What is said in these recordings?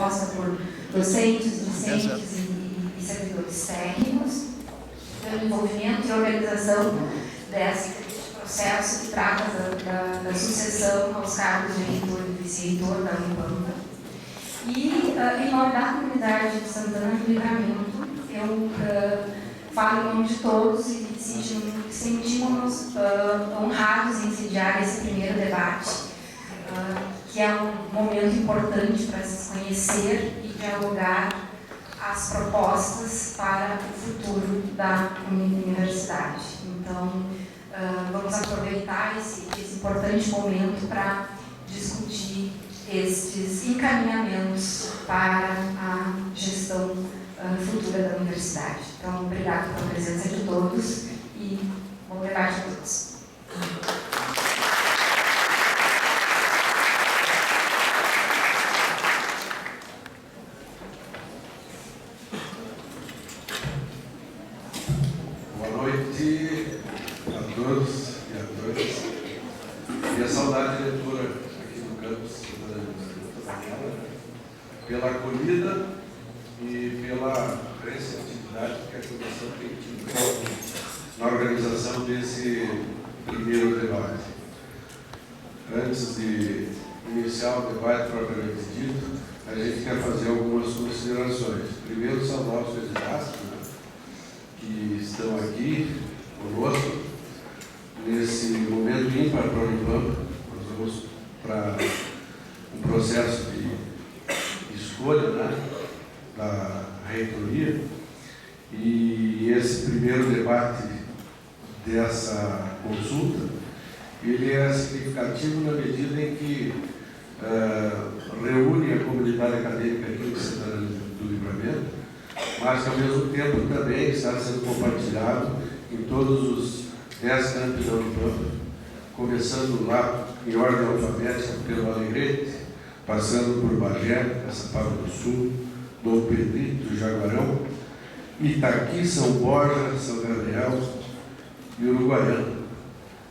composta por docentes, discentes e servidores técnicos, pelo envolvimento e organização desse processo que trata da sucessão aos cargos de reitor e vice-reitor da Unipampa. E, em nome da comunidade de Santana do Livramento, eu falo em nome de todos e sentimos-nos honrados em sediar esse primeiro debate, que é um momento importante para se conhecer e dialogar as propostas para o futuro da universidade. Então, vamos aproveitar esse importante momento para discutir estes encaminhamentos para a gestão futura da universidade. Então, obrigado pela presença de todos e bom debate a todos. Boa noite a todos e a todas. E a saudade diretora aqui no campus pela acolhida e pela receptividade que a comissão tem tido na organização desse primeiro debate. Antes de iniciar o debate propriamente dito, a gente quer fazer algumas considerações. Primeiro, saudar os candidatos, né, que estão aqui conosco nesse momento ímpar para a Unipampa. Nós vamos para um processo de escolha, né, da reitoria, e esse primeiro debate dessa consulta, ele é significativo na medida em que reúne a comunidade acadêmica aqui em Santana do Livramento, mas que ao mesmo tempo também está sendo compartilhado em todos os 10 campos da Unipampa, começando lá em ordem alfabética pelo Alegrete, passando por Bagé, Caçapava do Sul, Dom Pedrito, Jaguarão, Itaqui, São Borja, São Gabriel e Uruguaiana.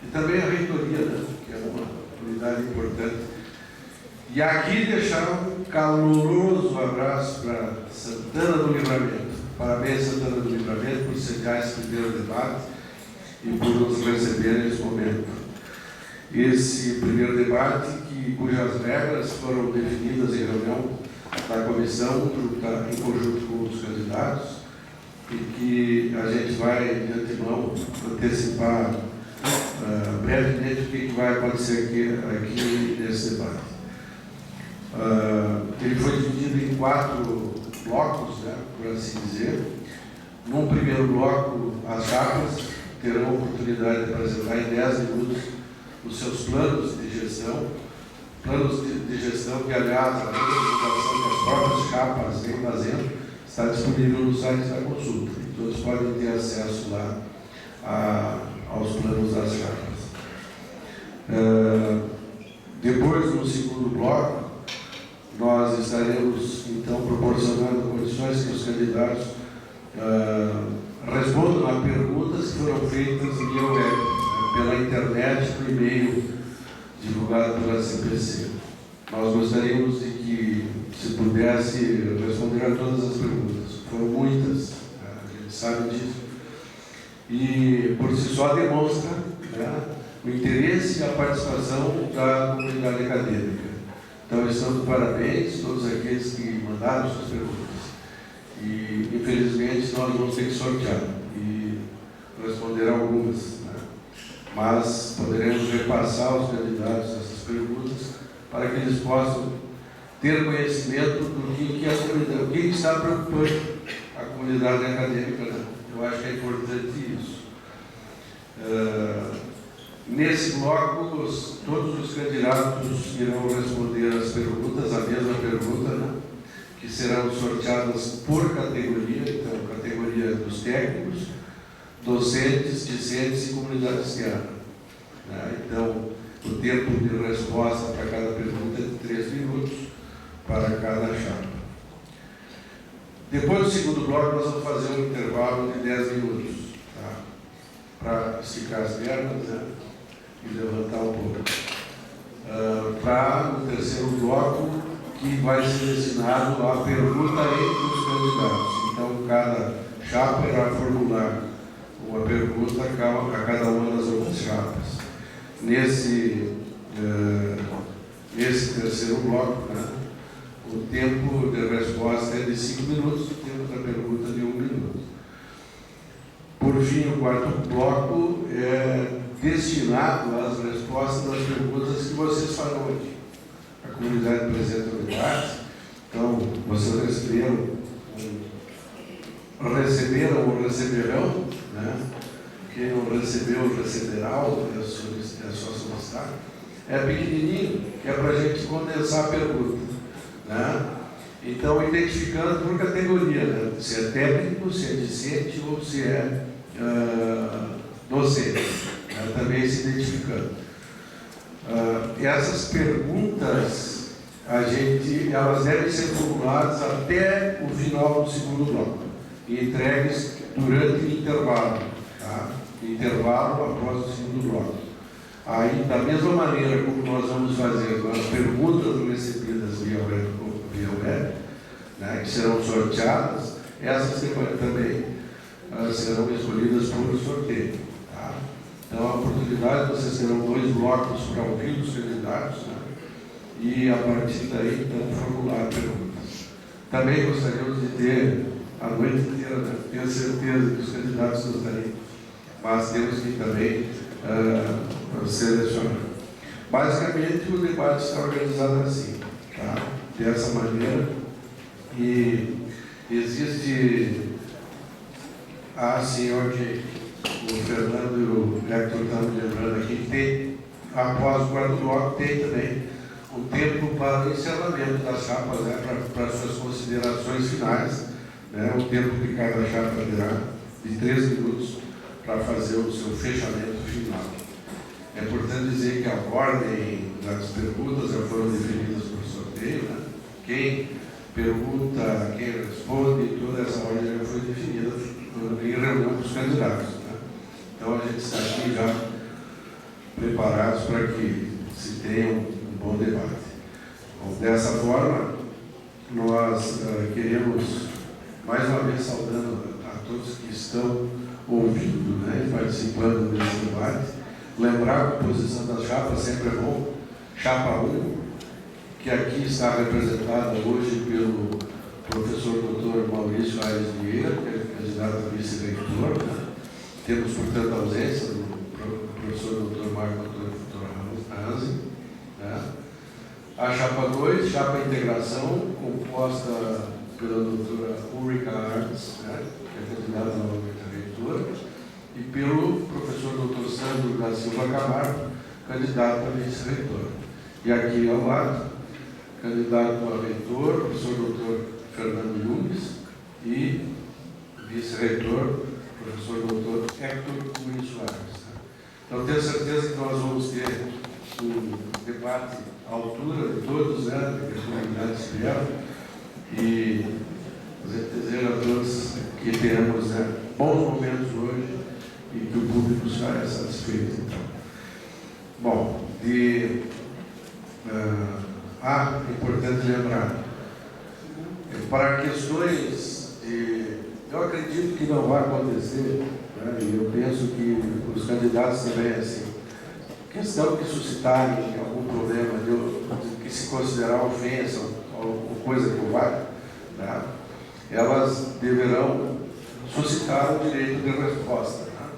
E também a reitoria, né, que é uma unidade importante. E aqui deixar um caloroso abraço para Santana do Livramento. Parabéns, Santana do Livramento, por sediar esse primeiro debate e por nos receber nesse momento. Esse primeiro debate, cujas regras foram definidas em reunião da comissão, em conjunto com os candidatos, e que a gente vai, de antemão, antecipar brevemente o que vai acontecer aqui nesse debate. Ele foi dividido em 4 blocos, né, por assim dizer. Num primeiro bloco, as chapas terão a oportunidade de apresentar em 10 minutos os seus planos de gestão, que, aliás, a divulgação que as próprias chapas vêm fazendo está disponível no site da consulta. E todos podem ter acesso lá aos planos das chapas. Depois, no segundo bloco, nós estaremos, então, proporcionando condições que os candidatos respondam a perguntas que foram feitas via web, pela internet, por e-mail divulgado pela CPC. Nós gostaríamos de que se pudesse responder a todas as perguntas. Foram muitas, a gente sabe disso. E, por si só, demonstra, né, o interesse e a participação da comunidade acadêmica. Então, estamos de parabéns a todos aqueles que mandaram suas perguntas. E, infelizmente, nós vamos ter que sortear e responder algumas, né? Mas poderemos repassar aos candidatos essas perguntas para que eles possam ter conhecimento do que a comunidade, o que está preocupando a comunidade acadêmica, né? Eu acho que é importante isso. Nesse bloco, todos os candidatos irão responder as perguntas, a mesma pergunta, né, que serão sorteadas por categoria, então, categoria dos técnicos, docentes, discentes e comunidade externa. Né? Então, o tempo de resposta para cada pergunta é de 3 minutos para cada chapa. Depois do segundo bloco, nós vamos fazer um intervalo de 10 minutos, tá? Para esticar as pernas, né, e levantar um pouco. Para, no terceiro bloco, que vai ser destinado à pergunta entre os candidatos. Então, cada chapa irá formular uma pergunta a cada uma das outras chapas. Nesse terceiro bloco, né, o tempo de resposta é de 5 minutos, o tempo da pergunta de 1 minuto. Por fim, o quarto bloco é destinado às respostas das perguntas que vocês farão aqui. A comunidade presente no debate, então, vocês receberam ou receberão, né? Quem não recebeu, receberá, é só solicitar. É pequenininho, que é para a gente condensar a pergunta, né? Então, identificando por categoria, né? Se é técnico, se é discente ou se é docente, né? Também se identificando. Essas perguntas, elas devem ser formuladas até o final do segundo bloco e entregues durante o intervalo, tá? Intervalo após o segundo bloco. Aí, da mesma maneira como nós vamos fazer as perguntas recebidas via web, né, que serão sorteadas, essas também serão escolhidas por sorteio. Tá? Então, a oportunidade, vocês terão 2 blocos para ouvir os candidatos, né, e, a partir daí, então, formular perguntas. Também gostaríamos de ter a noite inteira, né? Tenho certeza que os candidatos gostariam, mas temos que também selecionar. Basicamente, o debate está organizado assim, tá? Dessa maneira, e existe, assim, onde o Fernando e o Hector estão me lembrando aqui, que tem, após o quarto bloco, tem também o tempo para o encerramento das chapas, né, para suas considerações finais, né, o tempo que cada chapa terá de 3 minutos para fazer o seu fechamento final. É importante dizer que a ordem das perguntas já foram definidas por sorteio, né? Quem pergunta, quem responde, toda essa ordem já foi definida em reunião com os candidatos, né? Então a gente está aqui já preparados para que se tenha um bom debate. Bom, dessa forma, nós queremos, mais uma vez, saudando a todos que estão ouvindo, né, e participando desse debate, lembrar a composição das chapas sempre é bom. Chapa 1, que aqui está representada hoje pelo professor Dr. Maurício Aires Vieira, que é candidato a vice-reitor, né? Temos, portanto, a ausência do professor Dr. Marco Antônio Hansen, né? A chapa 2, chapa integração, composta pela doutora Ulrika Arns, né, que é candidata novamente a reitora, e pelo professor Dr. Sandro da Silva Camargo, candidato a vice-reitor. E aqui ao lado, candidato a reitor, professor Dr. Fernando Yunes, e vice-reitor, professor Dr. Hector Cunha Soares. Então, tenho certeza que nós vamos ter um debate à altura de todos, né, que a comunidade espera, e desejo a todos que tenhamos, né, bons momentos hoje e que o público saia satisfeito. Então, bom, é importante lembrar, para questões eu acredito que não vai acontecer, né, e eu penso que os candidatos também, assim, questão que suscitarem algum problema que se considerar ofensa ou coisa que vai, né, elas deverão suscitar o direito de resposta, né,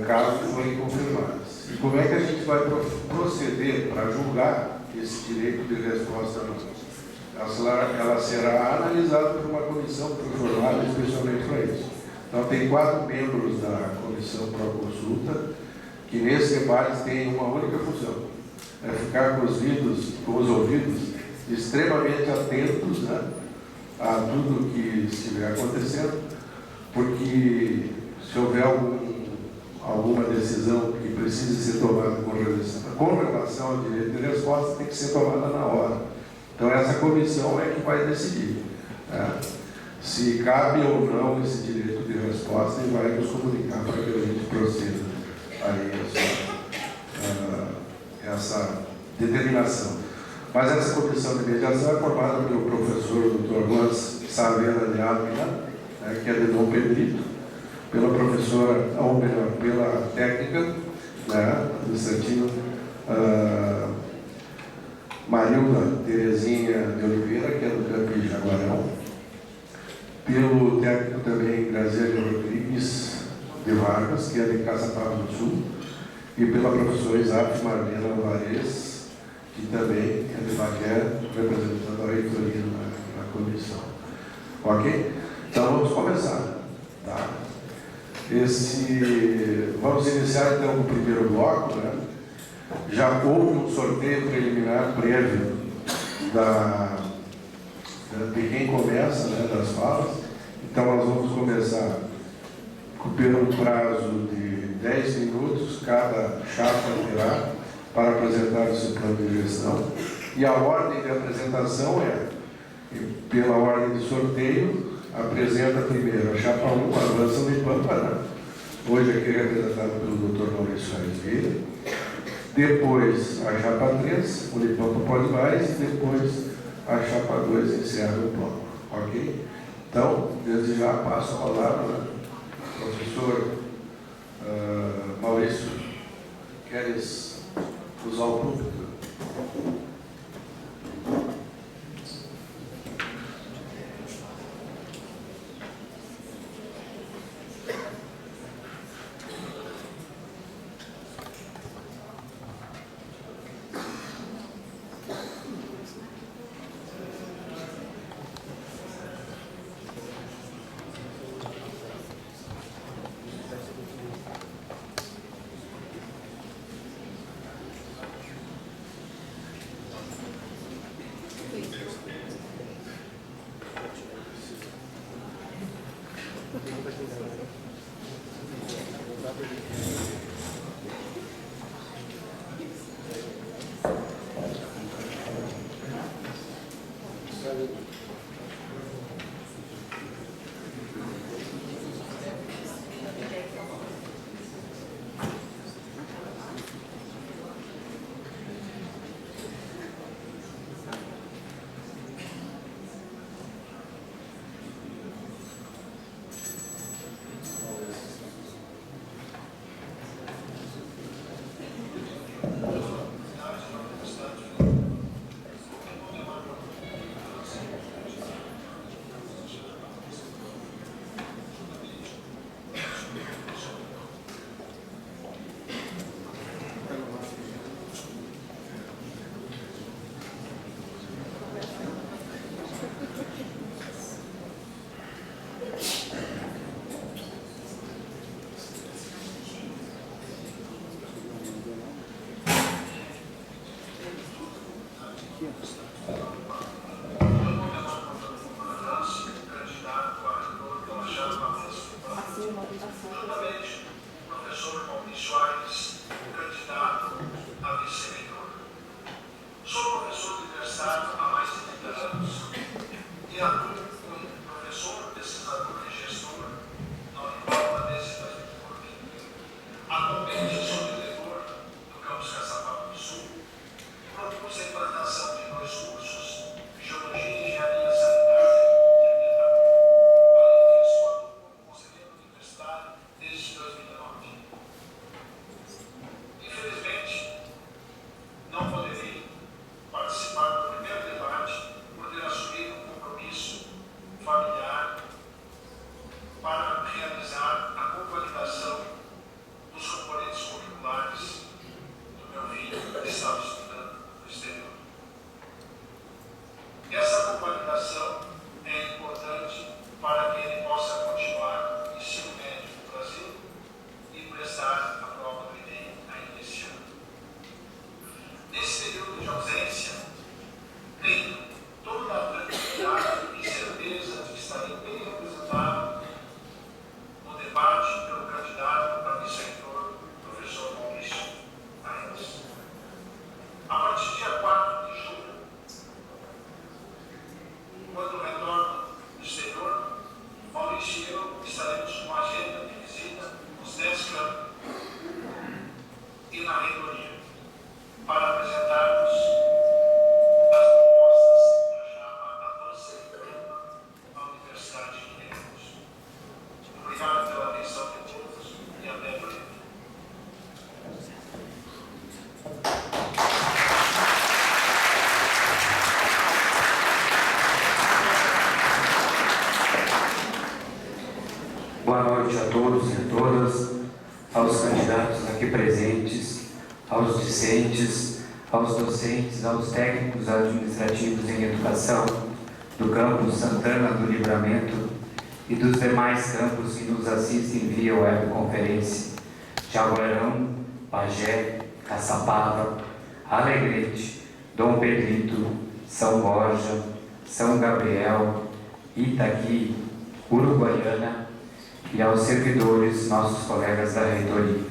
caso forem confirmadas. E como é que a gente vai proceder para julgar esse direito de resposta? Ela será analisada por uma comissão formada especialmente para isso. Então, tem 4 membros da comissão pró-consulta que nesse debate tem uma única função: é ficar com os ouvidos extremamente atentos, né, a tudo que estiver acontecendo, porque se houver alguma decisão que precise ser tomada com relação ao direito de resposta, tem que ser tomada na hora. Então, essa comissão é que vai decidir, né, se cabe ou não esse direito de resposta, e vai nos comunicar para que a gente proceda a essa determinação. Mas essa comissão de mediação é formada pelo professor Dr. Lance Saavedra de Ávila, que é de Dom Pedrito, pela professora, ou melhor, pela técnica, administrativa, Marilda Terezinha de Oliveira, que é do Campo de Jaguarão, pelo técnico também Graziele Rodrigues de Vargas, que é de Caçapava do Sul, e pela professora Isaac Marlena Alvarez, que também é de Bagé, representando a reitoria na comissão. Ok? Então vamos começar. Tá? Vamos iniciar então com o primeiro bloco. Já houve um sorteio preliminar prévio de quem começa, das falas. Então nós vamos começar pelo prazo de 10 minutos, cada chapa terá para apresentar o seu plano de gestão. E a ordem de apresentação pela ordem de sorteio, apresenta primeiro a chapa 1, Avança Unipampa, hoje aqui representado pelo Dr. Maurício Aires Vieira. Depois a chapa 3, Unipampa Pode Mais, e depois a chapa 2 encerra o bloco. Ok? Então, desde já passo a palavra, professor Maurício, queres usar o público? Professor Maurício Aires, candidato a vice-reitor. Sou professor universitário há mais de 30 anos e atuo como professor, pesquisador e gestor na Unipampa desde 2009. Atualmente sou diretor do campus Caçapava do Sul. Propus a implantação de 2 cursos candidatos aqui presentes, aos discentes, aos docentes, aos técnicos administrativos em educação do campus Santana do Livramento e dos demais campos que nos assistem via webconferência: Jaguarão, Pagé, Caçapava, Alegrete, Dom Pedrito, São Borja, São Gabriel, Itaqui, Uruguaiana e aos servidores, nossos colegas da reitoria.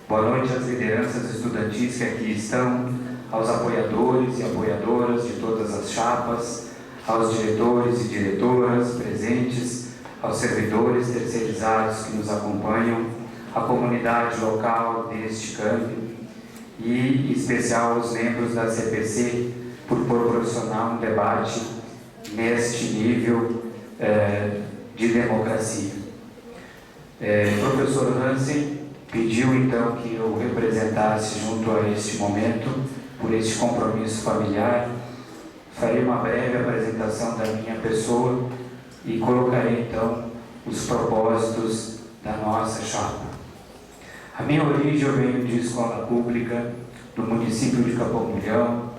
Boa noite às lideranças estudantis que aqui estão, aos apoiadores e apoiadoras de todas as chapas, aos diretores e diretoras presentes, aos servidores terceirizados que nos acompanham, à comunidade local deste campo e, em especial, aos membros da CPC por proporcionar um debate neste nível de democracia. O professor Hansen pediu então que eu representasse junto a este momento, por este compromisso familiar. Farei uma breve apresentação da minha pessoa e colocarei então os propósitos da nossa chapa. A minha origem, eu venho de escola pública do município de Capão Mulhão.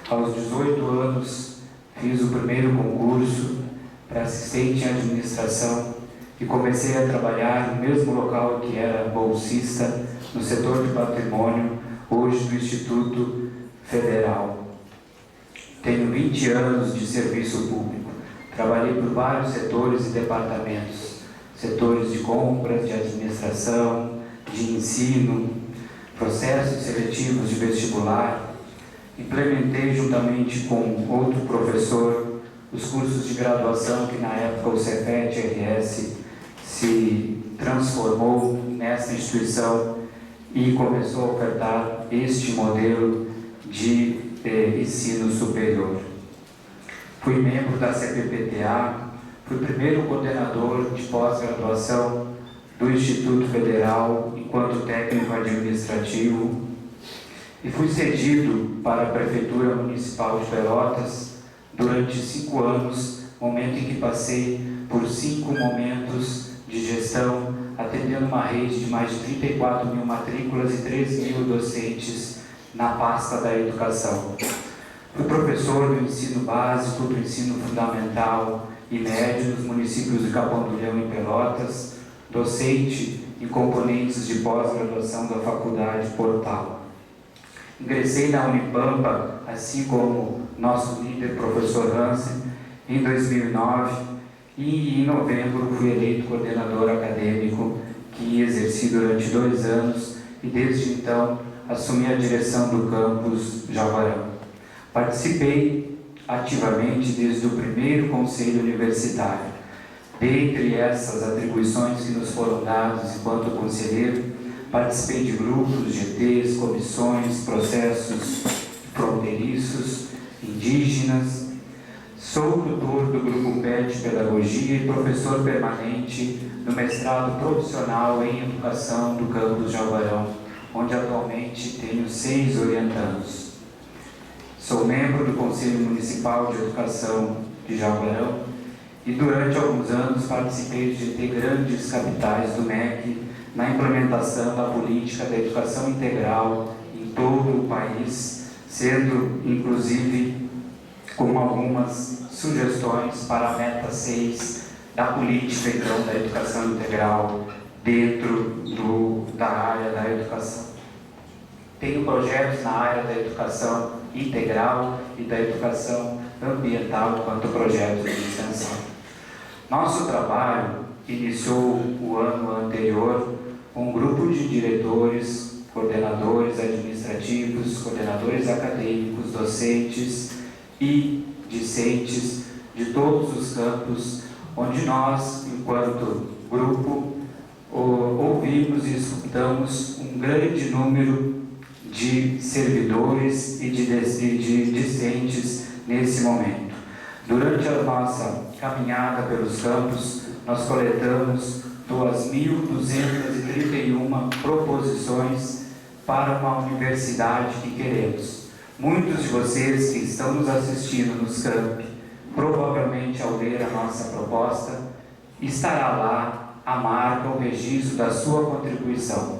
Aos 18 anos fiz o primeiro concurso para assistente em administração e comecei a trabalhar no mesmo local que era bolsista, no setor de patrimônio, hoje do Instituto Federal. Tenho 20 anos de serviço público. Trabalhei por vários setores e departamentos, setores de compras, de administração, de ensino, processos seletivos de vestibular. Implementei juntamente com outro professor os cursos de graduação que na época o Cefet-RS se transformou nessa instituição e começou a ofertar este modelo de ensino superior. Fui membro da CPPTA, fui primeiro coordenador de pós-graduação do Instituto Federal enquanto técnico administrativo e fui cedido para a Prefeitura Municipal de Pelotas durante 5 anos, momento em que passei por 5 momentos de gestão, atendendo uma rede de mais de 34 mil matrículas e 3 mil docentes na pasta da educação. Fui professor do ensino básico, do ensino fundamental e médio nos municípios de Capão do Leão e Pelotas, docente em componentes de pós-graduação da Faculdade Portal. Ingressei na Unipampa, assim como nosso líder, professor Hansen, em 2009 e em novembro fui eleito coordenador acadêmico, que exerci durante 2 anos e desde então assumi a direção do campus Jaguarão. Participei ativamente desde o primeiro conselho universitário. Dentre essas atribuições que nos foram dadas enquanto conselheiro, participei de grupos, GTs, comissões, processos fronteiriços, indígenas. Sou tutor do Grupo PET Pedagogia e professor permanente no mestrado profissional em Educação do campus Jaguarão, onde atualmente tenho 6 orientandos. Sou membro do Conselho Municipal de Educação de Jaguarão e durante alguns anos participei de GT grandes capitais do MEC na implementação da política da educação integral em todo o país, sendo inclusive com algumas sugestões para a meta 6 da política então da educação integral dentro da área da educação. Tenho projetos na área da educação integral e da educação ambiental quanto projetos de extensão. Nosso trabalho iniciou o ano anterior com um grupo de diretores, coordenadores administrativos, coordenadores acadêmicos, docentes e discentes de todos os campos, onde nós, enquanto grupo, ouvimos e escutamos um grande número de servidores e de discentes nesse momento. Durante a nossa caminhada pelos campos, nós coletamos 2.231 proposições para uma universidade que queremos. Muitos de vocês que estão nos assistindo nos campi, provavelmente ao ler a nossa proposta, estará lá a marca, o registro da sua contribuição.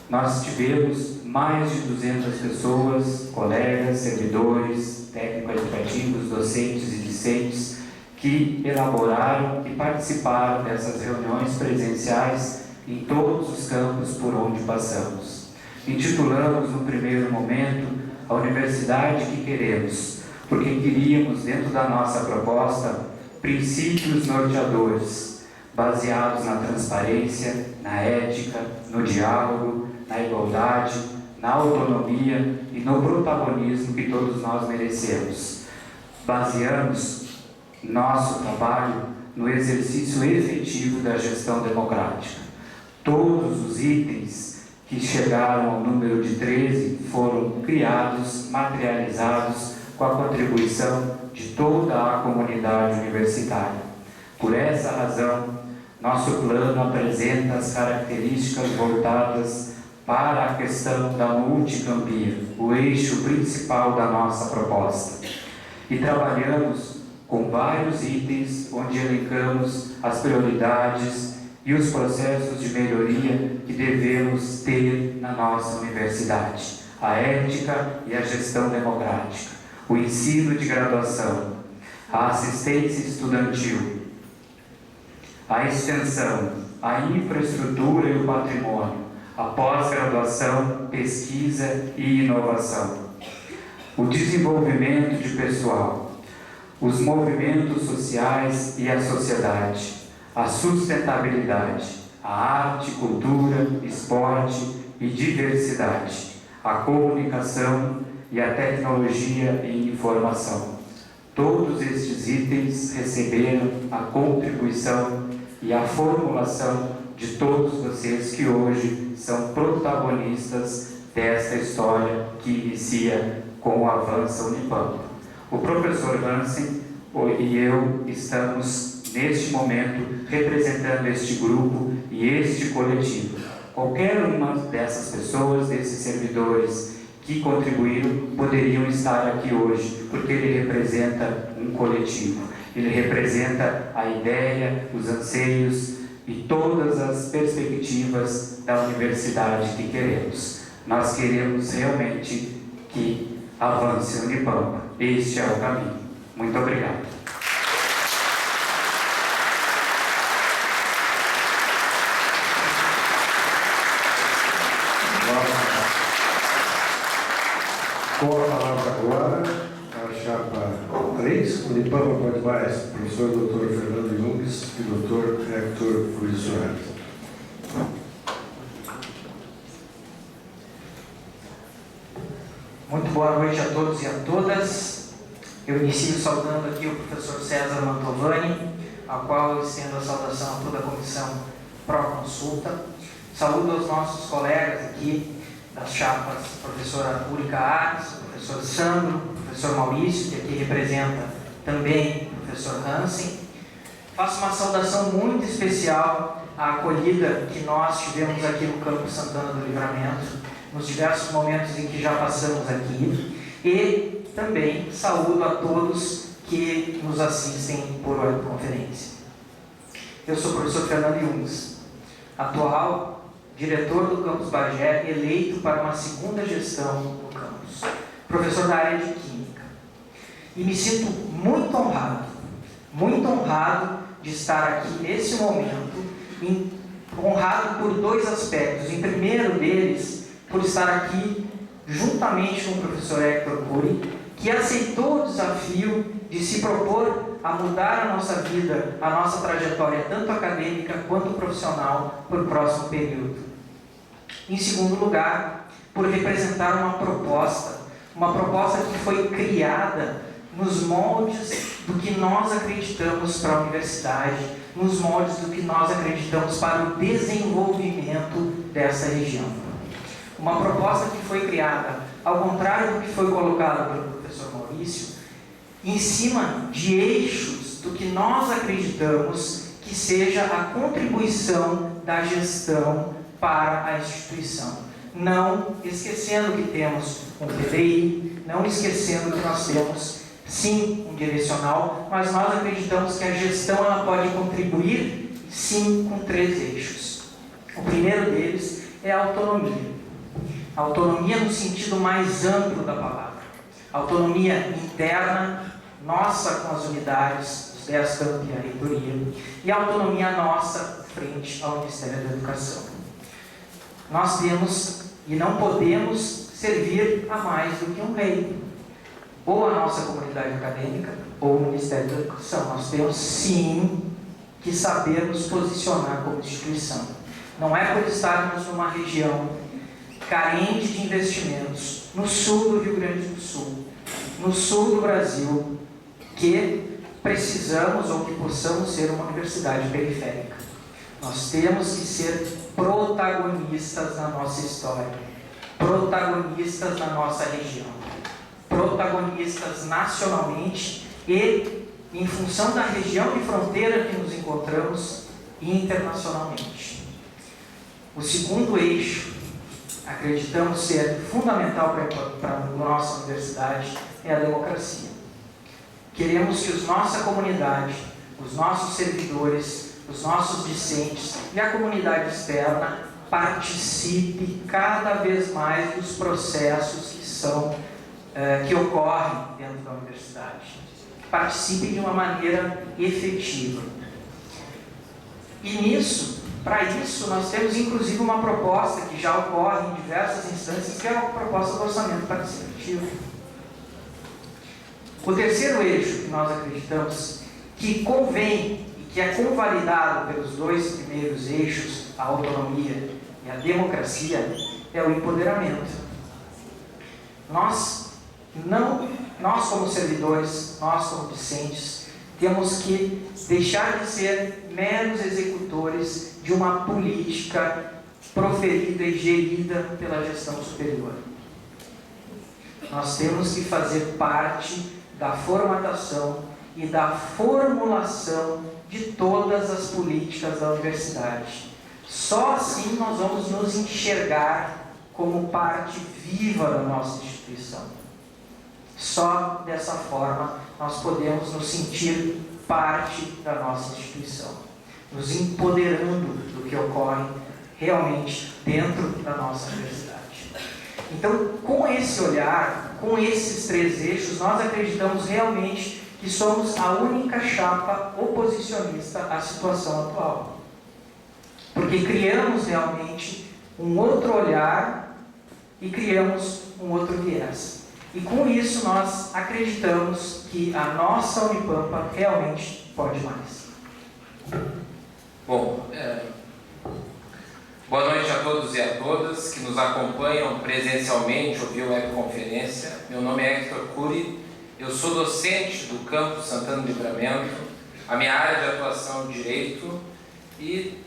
nós tivemos mais de 200 pessoas, colegas, servidores, técnicos educativos, docentes e discentes, que elaboraram e participaram dessas reuniões presenciais em todos os campos por onde passamos. Intitulamos, no primeiro momento, a Universidade que Queremos, porque queríamos, dentro da nossa proposta, princípios norteadores, baseados na transparência, na ética, no diálogo, na igualdade, na autonomia e no protagonismo que todos nós merecemos. Baseamos nosso trabalho no exercício efetivo da gestão democrática. Todos os itens que chegaram ao número de 13 foram criados, materializados com a contribuição de toda a comunidade universitária. Por essa razão, nosso plano apresenta as características voltadas para a questão da multicampia, o eixo principal da nossa proposta. E trabalhamos com vários itens onde elencamos as prioridades e os processos de melhoria que devemos ter na nossa universidade. A ética e a gestão democrática, o ensino de graduação, a assistência estudantil, a extensão, a infraestrutura e o patrimônio, a pós-graduação, pesquisa e inovação, o desenvolvimento de pessoal, os movimentos sociais e a sociedade, a sustentabilidade, a arte, cultura, esporte e diversidade, a comunicação e a tecnologia e informação. Todos estes itens receberam a contribuição e a formulação de todos vocês que hoje são protagonistas desta história que inicia com o Avança Unipampa. O professor Hansen e eu estamos, neste momento, representando este grupo e este coletivo. Qualquer uma dessas pessoas, desses servidores que contribuíram, poderiam estar aqui hoje, porque ele representa um coletivo. Ele representa a ideia, os anseios e todas as perspectivas da universidade que queremos. Nós queremos realmente que avance a Unipampa. Este é o caminho. Muito obrigado. Com a palavra agora, a chapa 3, Unipampa pode mais, professor Dr. Fernando Jungs e Dr. Hector Ruiz Soares. Muito boa noite a todos e a todas. Eu inicio saudando aqui o professor César Mantovani, ao qual eu estendo a saudação a toda a comissão pró-consulta. Saúdo aos nossos colegas aqui das chapas, professora Úrica Ares, professor Sandro, professor Maurício, que aqui representa também o professor Hansen. Faço uma saudação muito especial à acolhida que nós tivemos aqui no Campus Santana do Livramento, nos diversos momentos em que já passamos aqui, e também saúdo a todos que nos assistem por webconferência. Eu sou o professor Fernando Jungs, atual diretor do Campus Bagé, eleito para uma segunda gestão no campus, professor da área de Química. E me sinto muito honrado de estar aqui nesse momento, honrado por dois aspectos. Em primeiro deles, por estar aqui juntamente com o professor Hector Cury, que aceitou o desafio de se propor a mudar a nossa vida, a nossa trajetória, tanto acadêmica quanto profissional, para o próximo período. Em segundo lugar, por representar uma proposta que foi criada nos moldes do que nós acreditamos para a universidade, nos moldes do que nós acreditamos para o desenvolvimento dessa região. Uma proposta que foi criada, ao contrário do que foi colocado pelo professor Maurício, em cima de eixos do que nós acreditamos que seja a contribuição da gestão para a instituição. Não esquecendo que temos um PDI, não esquecendo que nós temos, sim, um direcional, mas nós acreditamos que a gestão ela pode contribuir, sim, com 3 eixos. O primeiro deles é a autonomia. Autonomia no sentido mais amplo da palavra. Autonomia interna, nossa com as unidades, os 10 campi e a reitoria, e autonomia nossa frente ao Ministério da Educação. Nós temos e não podemos servir a mais do que um rei, ou a nossa comunidade acadêmica, ou o Ministério da Educação. Nós temos sim que saber nos posicionar como instituição. Não é por estarmos numa região carente de investimentos, no sul do Rio Grande do Sul, no sul do Brasil, que precisamos ou que possamos ser uma universidade periférica. Nós temos que ser protagonistas na nossa história, protagonistas na nossa região, protagonistas nacionalmente e, em função da região de fronteira que nos encontramos, internacionalmente. O segundo eixo, acreditamos ser fundamental para a nossa universidade, é a democracia. Queremos que nossa comunidade, os nossos servidores, os nossos discentes e a comunidade externa participe cada vez mais dos processos que ocorrem dentro da universidade. Participe de uma maneira efetiva. E para isso, nós temos inclusive uma proposta que já ocorre em diversas instâncias, que é a proposta do orçamento participativo. O terceiro eixo que nós acreditamos que convém e que é convalidado pelos 2 primeiros eixos, a autonomia e a democracia, é o empoderamento. Nós como servidores, nós como discentes, temos que deixar de ser meros executores de uma política proferida e gerida pela gestão superior. Nós temos que fazer parte da formatação e da formulação de todas as políticas da universidade. Só assim nós vamos nos enxergar como parte viva da nossa instituição. Só dessa forma nós podemos nos sentir parte da nossa instituição, nos empoderando do que ocorre realmente dentro da nossa universidade. Então, com esse olhar, com esses 3 eixos, nós acreditamos realmente que somos a única chapa oposicionista à situação atual. Porque criamos realmente um outro olhar e criamos um outro viés. E com isso nós acreditamos que a nossa Unipampa realmente pode mais. Bom, boa noite a todos e a todas que nos acompanham presencialmente ou via webconferência. Meu nome é Hector Cury, eu sou docente do campus Santana do Livramento, a minha área de atuação é Direito, e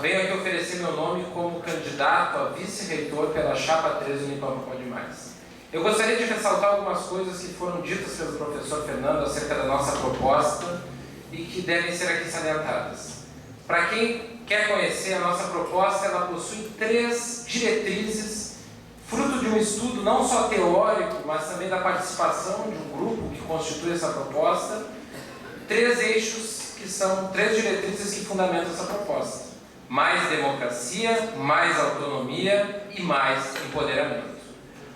venho aqui oferecer meu nome como candidato a vice-reitor pela Chapa 3 Unipampa Pode Mais. Eu gostaria de ressaltar algumas coisas que foram ditas pelo professor Fernando acerca da nossa proposta e que devem ser aqui salientadas. Para quem quer conhecer a nossa proposta, ela possui 3 diretrizes, fruto de um estudo não só teórico, mas também da participação de um grupo que constitui essa proposta, 3 eixos que são 3 diretrizes que fundamentam essa proposta. Mais democracia, mais autonomia e mais empoderamento.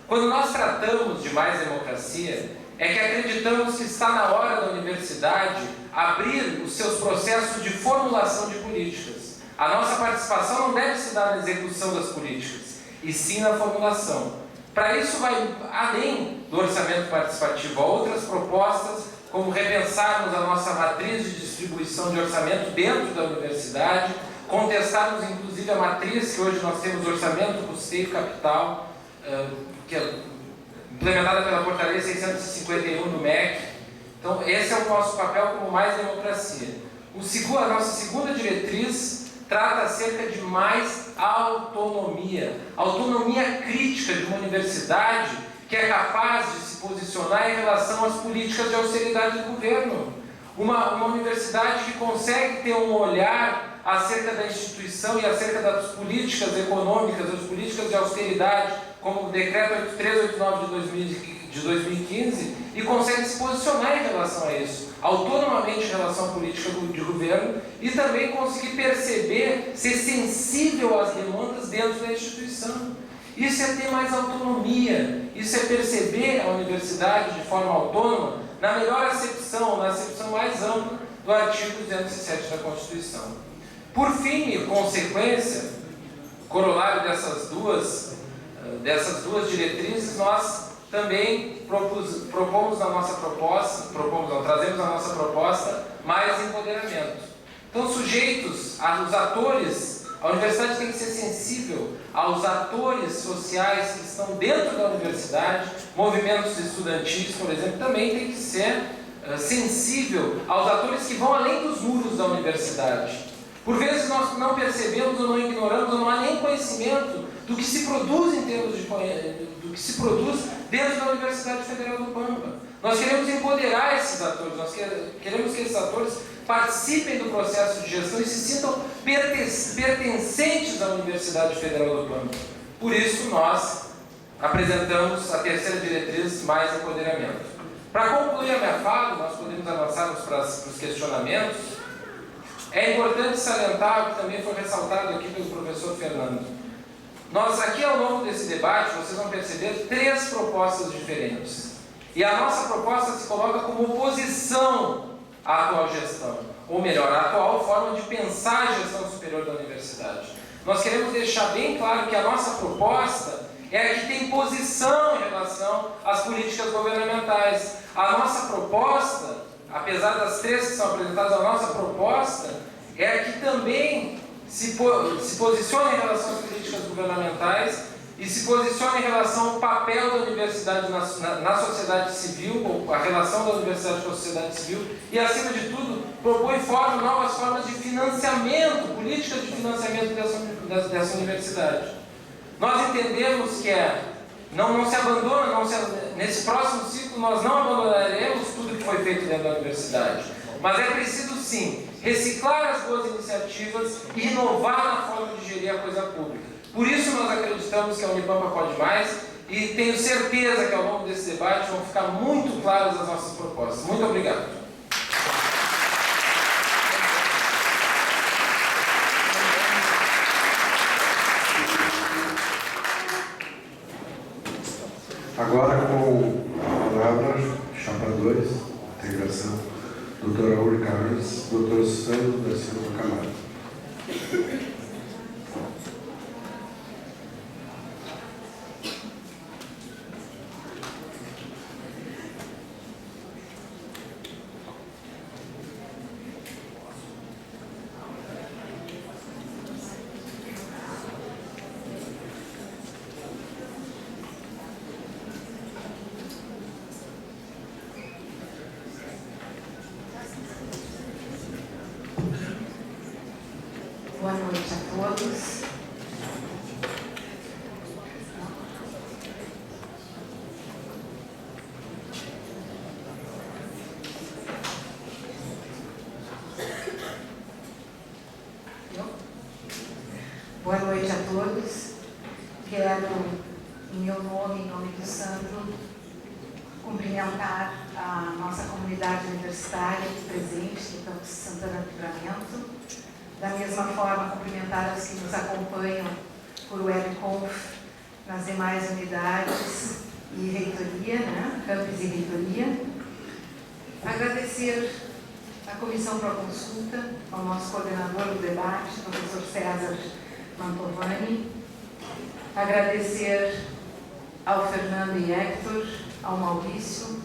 Quando nós tratamos de mais democracia, é que acreditamos que está na hora da universidade abrir os seus processos de formulação de políticas. A nossa participação não deve se dar na execução das políticas, e sim na formulação. Para isso vai além do orçamento participativo, há outras propostas, como repensarmos a nossa matriz de distribuição de orçamento dentro da universidade, contestarmos inclusive a matriz que hoje nós temos orçamento, custeio e capital, que é implementada pela portaria 651 do MEC. Então, esse é o nosso papel como mais democracia. A nossa segunda diretriz trata acerca de mais autonomia. Autonomia crítica de uma universidade que é capaz de se posicionar em relação às políticas de austeridade do governo. Uma universidade que consegue ter um olhar acerca da instituição e acerca das políticas econômicas, das políticas de austeridade, como o Decreto 8389 de 2015, e consegue se posicionar em relação a isso, autonomamente em relação à política de governo, e também conseguir perceber, ser sensível às demandas dentro da instituição. Isso é ter mais autonomia, isso é perceber a universidade de forma autônoma, na melhor acepção, na acepção mais ampla do artigo 207 da Constituição. Por fim, e consequência, corolário dessas duas diretrizes, nós também trazemos na nossa proposta mais empoderamento. Então, sujeitos, os atores, a universidade tem que ser sensível aos atores sociais que estão dentro da universidade, movimentos estudantis, por exemplo, também tem que ser sensível aos atores que vão além dos muros da universidade. Por vezes nós não percebemos ou não ignoramos, ou não há nem conhecimento do que se produz em termos de do que se produz dentro da Universidade Federal do Pampa. Nós queremos empoderar esses atores, nós queremos que esses atores participem do processo de gestão e se sintam pertencentes à Universidade Federal do Pampa. Por isso nós apresentamos a terceira diretriz, mais empoderamento. Para concluir a minha fala, nós podemos avançar para os questionamentos. É importante salientar o que também foi ressaltado aqui pelo professor Fernando. Nós aqui ao longo desse debate, vocês vão perceber 3 propostas diferentes. E a nossa proposta se coloca como oposição à atual gestão, ou melhor, à atual forma de pensar a gestão superior da universidade. Nós queremos deixar bem claro que a nossa proposta é a que tem posição em relação às políticas governamentais. A nossa proposta, apesar das 3 que são apresentadas, a nossa proposta é a que também se posiciona em relação às políticas governamentais e se posiciona em relação ao papel da universidade na sociedade civil, ou a relação da universidade com a sociedade civil, e, acima de tudo, propõe novas formas de financiamento, políticas de financiamento dessa universidade. Nós entendemos que não se abandona, nesse próximo ciclo nós não abandonaremos tudo que foi feito dentro da universidade, mas é preciso sim reciclar as boas iniciativas e inovar na forma de gerir a coisa pública. Por isso nós acreditamos que a Unipampa pode mais e tenho certeza que ao longo desse debate vão ficar muito claras as nossas propostas. Muito obrigado. Agora com a palavra, chapa 2, integração, doutora Uri Carlos, doutor Sandro da Silva Camargo. Boa noite a todos. Boa noite a todos. Quero, em meu nome, em nome do Sandro, cumprimentar a nossa comunidade universitária aqui presente no campus Santana do Livramento. Da mesma forma, cumprimentar os que nos acompanham por webconf nas demais unidades e reitoria, campus e reitoria. Agradecer à Comissão Proconsulta, ao nosso coordenador do debate, professor César Mantovani. Agradecer ao Fernando e Hector, ao Maurício,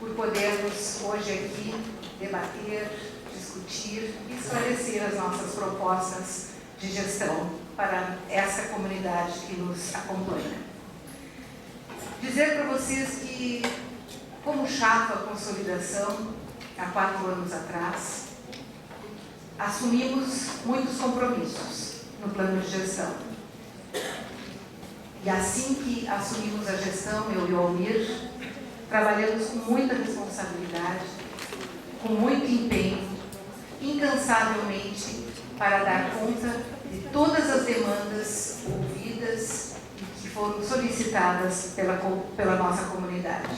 por podermos hoje aqui debater, discutir e esclarecer as nossas propostas de gestão para essa comunidade que nos acompanha. Dizer para vocês que, como chapa consolidação, há 4 anos atrás, assumimos muitos compromissos no plano de gestão. E assim que assumimos a gestão, eu e o Almir, trabalhamos com muita responsabilidade, com muito empenho, incansavelmente, para dar conta de todas as demandas ouvidas e que foram solicitadas pela nossa comunidade.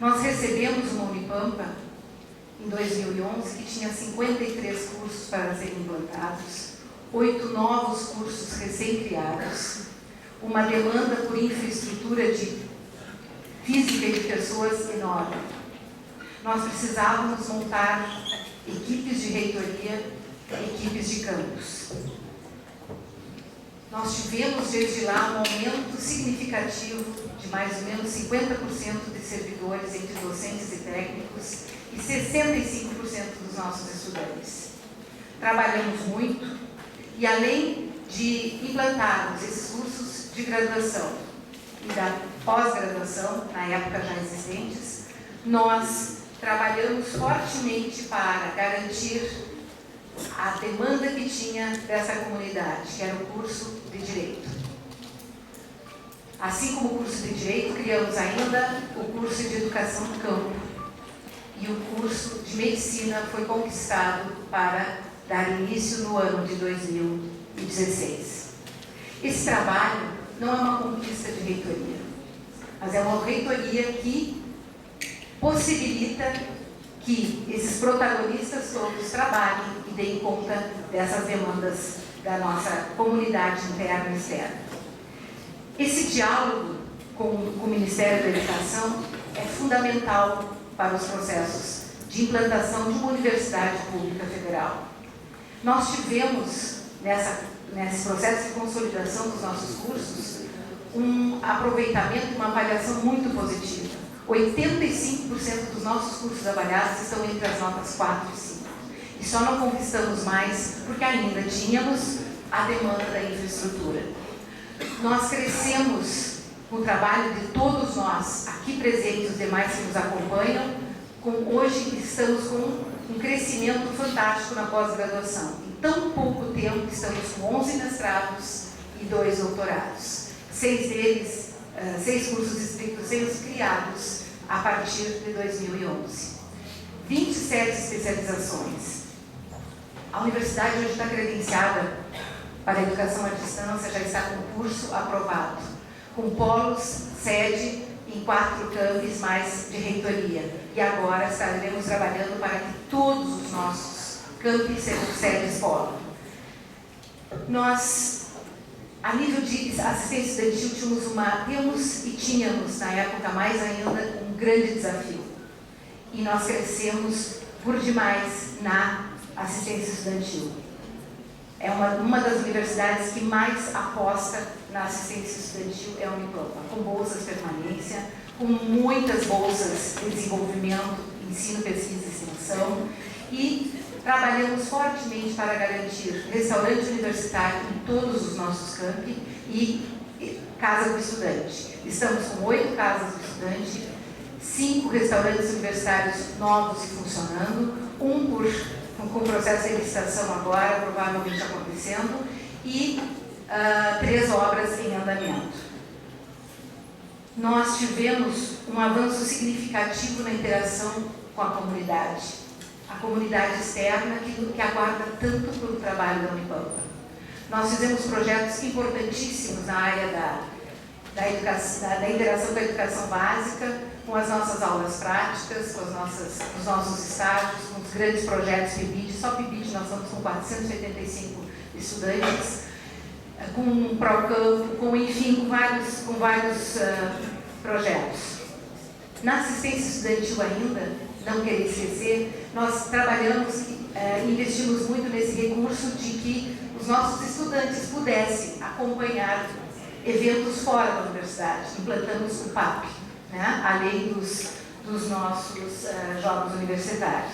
Nós recebemos uma Unipampa em 2011 que tinha 53 cursos para serem implantados, 8 novos cursos recém-criados, uma demanda por infraestrutura física de pessoas enorme. Nós precisávamos montar equipes de reitoria, equipes de campus. Nós tivemos desde lá um aumento significativo de mais ou menos 50% de servidores entre docentes e técnicos e 65% dos nossos estudantes. Trabalhamos muito e, além de implantarmos esses cursos de graduação e da pós-graduação, na época já existentes, nós trabalhamos fortemente para garantir a demanda que tinha dessa comunidade, que era o curso de Direito. Assim como o curso de Direito, criamos ainda o curso de Educação do Campo. E o curso de Medicina foi conquistado para dar início no ano de 2016. Esse trabalho não é uma conquista de reitoria, mas é uma reitoria que possibilita que esses protagonistas todos trabalhem e deem conta dessas demandas da nossa comunidade interna e externa. Esse diálogo com o Ministério da Educação é fundamental para os processos de implantação de uma universidade pública federal. Nós tivemos, nesse processo de consolidação dos nossos cursos, um aproveitamento e uma avaliação muito positiva. 85% dos nossos cursos avaliados estão entre as notas 4 e 5. E só não conquistamos mais porque ainda tínhamos a demanda da infraestrutura. Nós crescemos com o trabalho de todos nós, aqui presentes, os demais que nos acompanham. Hoje estamos com um crescimento fantástico na pós-graduação. Em tão pouco tempo, estamos com 11 mestrados e 2 doutorados. 6 cursos estritos sendo criados a partir de 2011. 27 especializações. A universidade hoje está credenciada para a educação à distância, já está com curso aprovado, com polos, sede em 4 campos mais de reitoria. E agora estaremos trabalhando para que todos os nossos campos sejam sedes polo. Nós, a nível de assistência estudantil, tínhamos, na época mais ainda, um grande desafio. E nós crescemos por demais na assistência estudantil. É uma das universidades que mais aposta na assistência estudantil, é a Unipampa, com bolsas permanência, com muitas bolsas de desenvolvimento, ensino, pesquisa e extensão, e trabalhamos fortemente para garantir restaurante universitário em todos os nossos campi e casa do estudante. Estamos com 8 casas do estudante, 5 restaurantes universitários novos e funcionando, com processo de licitação agora, provavelmente acontecendo, e 3 obras em andamento. Nós tivemos um avanço significativo na interação com a comunidade externa que aguarda tanto pelo trabalho da Unipampa. Nós fizemos projetos importantíssimos na área da interação com a educação básica, com as nossas aulas práticas, com os nossos estágios, com os grandes projetos PIBID. Só PIBID nós estamos com 485 estudantes, com um Procampo, com vários projetos. Na assistência estudantil ainda, não querer esquecer, nós trabalhamos, investimos muito nesse recurso de que os nossos estudantes pudessem acompanhar eventos fora da universidade. Implantamos o PAP, né? Além dos nossos jogos universitários.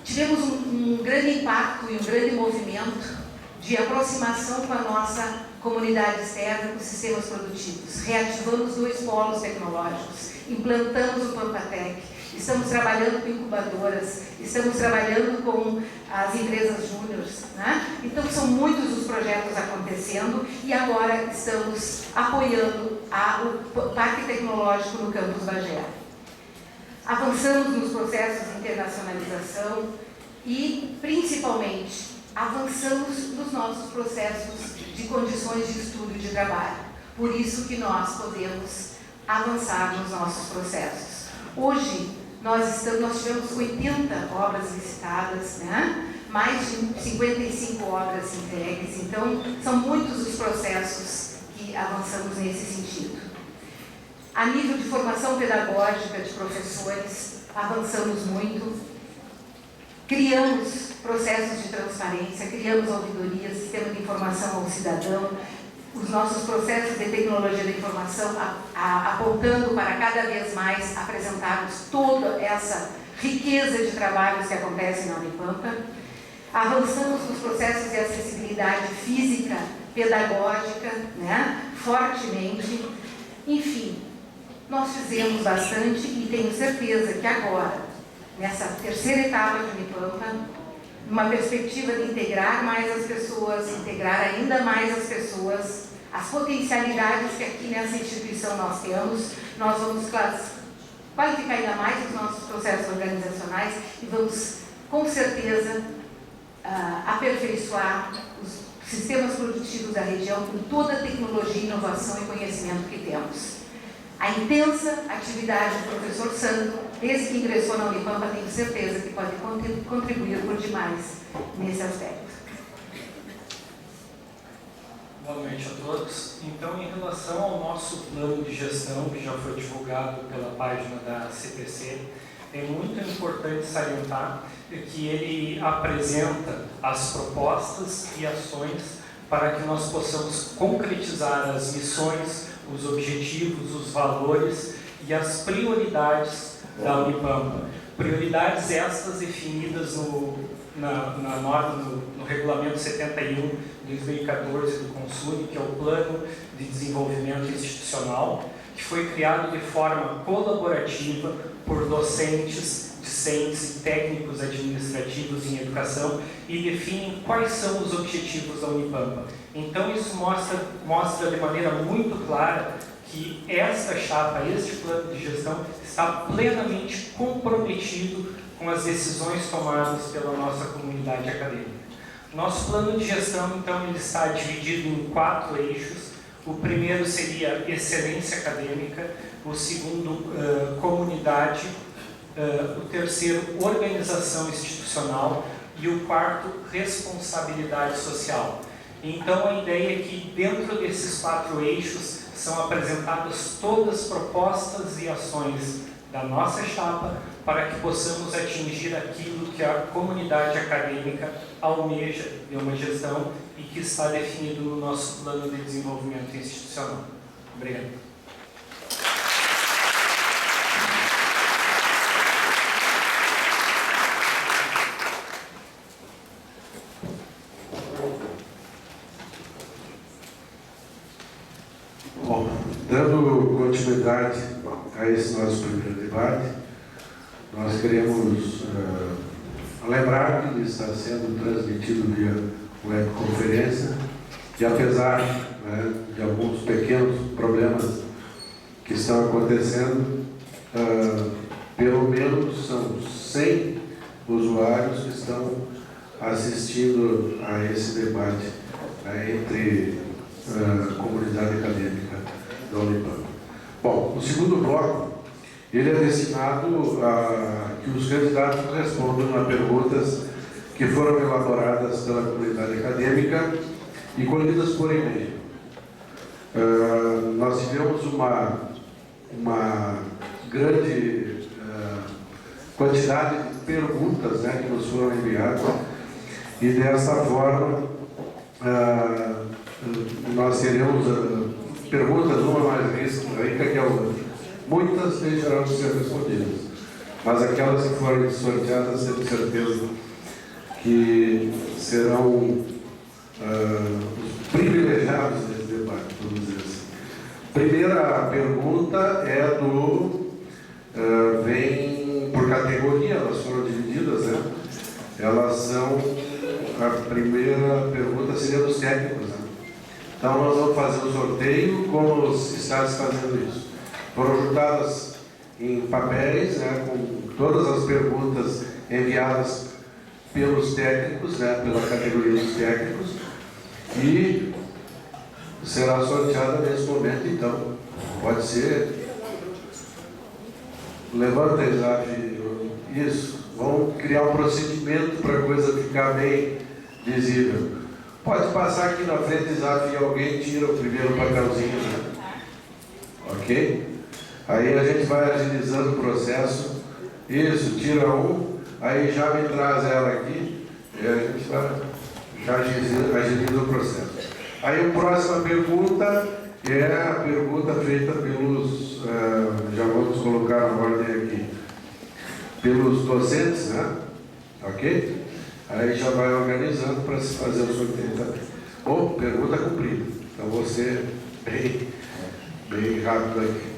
Tivemos um grande impacto e um grande movimento de aproximação com a nossa comunidade externa, com sistemas produtivos. Reativamos 2 polos tecnológicos, implantamos o Pampatec, estamos trabalhando com incubadoras, estamos trabalhando com as empresas júniores, né? Então são muitos os projetos acontecendo e agora estamos apoiando o Parque Tecnológico no campus Bagé. Avançamos nos processos de internacionalização e, principalmente, avançamos nos nossos processos de condições de estudo e de trabalho. Por isso que nós podemos avançar nos nossos processos. Hoje, nós tivemos 80 obras licitadas, né? mais de 55 obras entregues. Então, são muitos os processos que avançamos nesse sentido. A nível de formação pedagógica de professores, avançamos muito. Criamos processos de transparência, criamos auditorias, sistema de informação ao cidadão, os nossos processos de tecnologia da informação apontando para cada vez mais apresentarmos toda essa riqueza de trabalhos que acontecem na Unipampa. Avançamos nos processos de acessibilidade física, pedagógica, né, fortemente. Enfim, nós fizemos bastante e tenho certeza que agora, nessa terceira etapa de Unipampa, numa perspectiva de integrar mais as pessoas, integrar ainda mais as pessoas, as potencialidades que aqui nessa instituição nós temos, nós vamos qualificar ainda mais os nossos processos organizacionais e vamos, com certeza, aperfeiçoar os sistemas produtivos da região com toda a tecnologia, inovação e conhecimento que temos. A intensa atividade do professor Sandro, desde que ingressou na Unipampa, tenho certeza que pode contribuir por demais nesse aspecto. Boa noite a todos. Então, em relação ao nosso plano de gestão, que já foi divulgado pela página da CPC, é muito importante salientar que ele apresenta as propostas e ações para que nós possamos concretizar as missões, os objetivos, os valores e as prioridades da Unipampa. Prioridades estas definidas no Regulamento 71/2014 do CONSUNE, que é o Plano de Desenvolvimento Institucional, que foi criado de forma colaborativa por docentes, discentes e técnicos administrativos em educação e definem quais são os objetivos da Unipampa. Então, isso mostra de maneira muito clara que esta chapa, este plano de gestão, está plenamente comprometido com as decisões tomadas pela nossa comunidade acadêmica. Nosso plano de gestão, então, ele está dividido em 4 eixos. O primeiro seria excelência acadêmica, o segundo, comunidade, o terceiro, organização institucional e o quarto, responsabilidade social. Então, a ideia é que dentro desses 4 eixos são apresentadas todas as propostas e ações da nossa chapa para que possamos atingir aquilo que a comunidade acadêmica almeja de uma gestão e que está definido no nosso plano de desenvolvimento institucional. Obrigado. Bom, dando continuidade a esse nosso primeiro debate, nós queremos lembrar que ele está sendo transmitido via webconferência e apesar de alguns pequenos problemas que estão acontecendo, pelo menos são 100 usuários que estão assistindo a esse debate entre a comunidade acadêmica da Unipampa. Bom, o segundo bloco, ele é destinado a que os candidatos respondam a perguntas que foram elaboradas pela comunidade acadêmica e colhidas por e-mail. Nós tivemos uma grande quantidade de perguntas que nos foram enviadas e dessa forma nós teremos perguntas, uma mais rica que a outra. Muitas deixarão de ser respondidas, mas aquelas que forem sorteadas, tenho certeza que serão os privilegiados desse debate, vamos dizer assim. Primeira pergunta é vem por categoria, elas foram divididas, Elas são, a primeira pergunta seria dos técnicos, Então nós vamos fazer o sorteio como está se fazendo isso. Foram juntadas em papéis, com todas as perguntas enviadas pelos técnicos, pela categoria dos técnicos, e será sorteada nesse momento, então. Pode ser. Levanta, Isaac, Isso. Vamos criar um procedimento para a coisa ficar bem visível. Pode passar aqui na frente, desafia alguém, tira o primeiro papelzinho, né? Ok? Aí a gente vai agilizando o processo. Isso, tira um, aí já me traz ela aqui, e a gente vai já agiliza o processo. Aí a próxima pergunta é a pergunta feita pelos, já vamos colocar a ordem aqui, pelos docentes, né? Ok? Aí já vai organizando para se fazer o sorteio também. Bom, pergunta cumprida. Então você bem rápido aqui.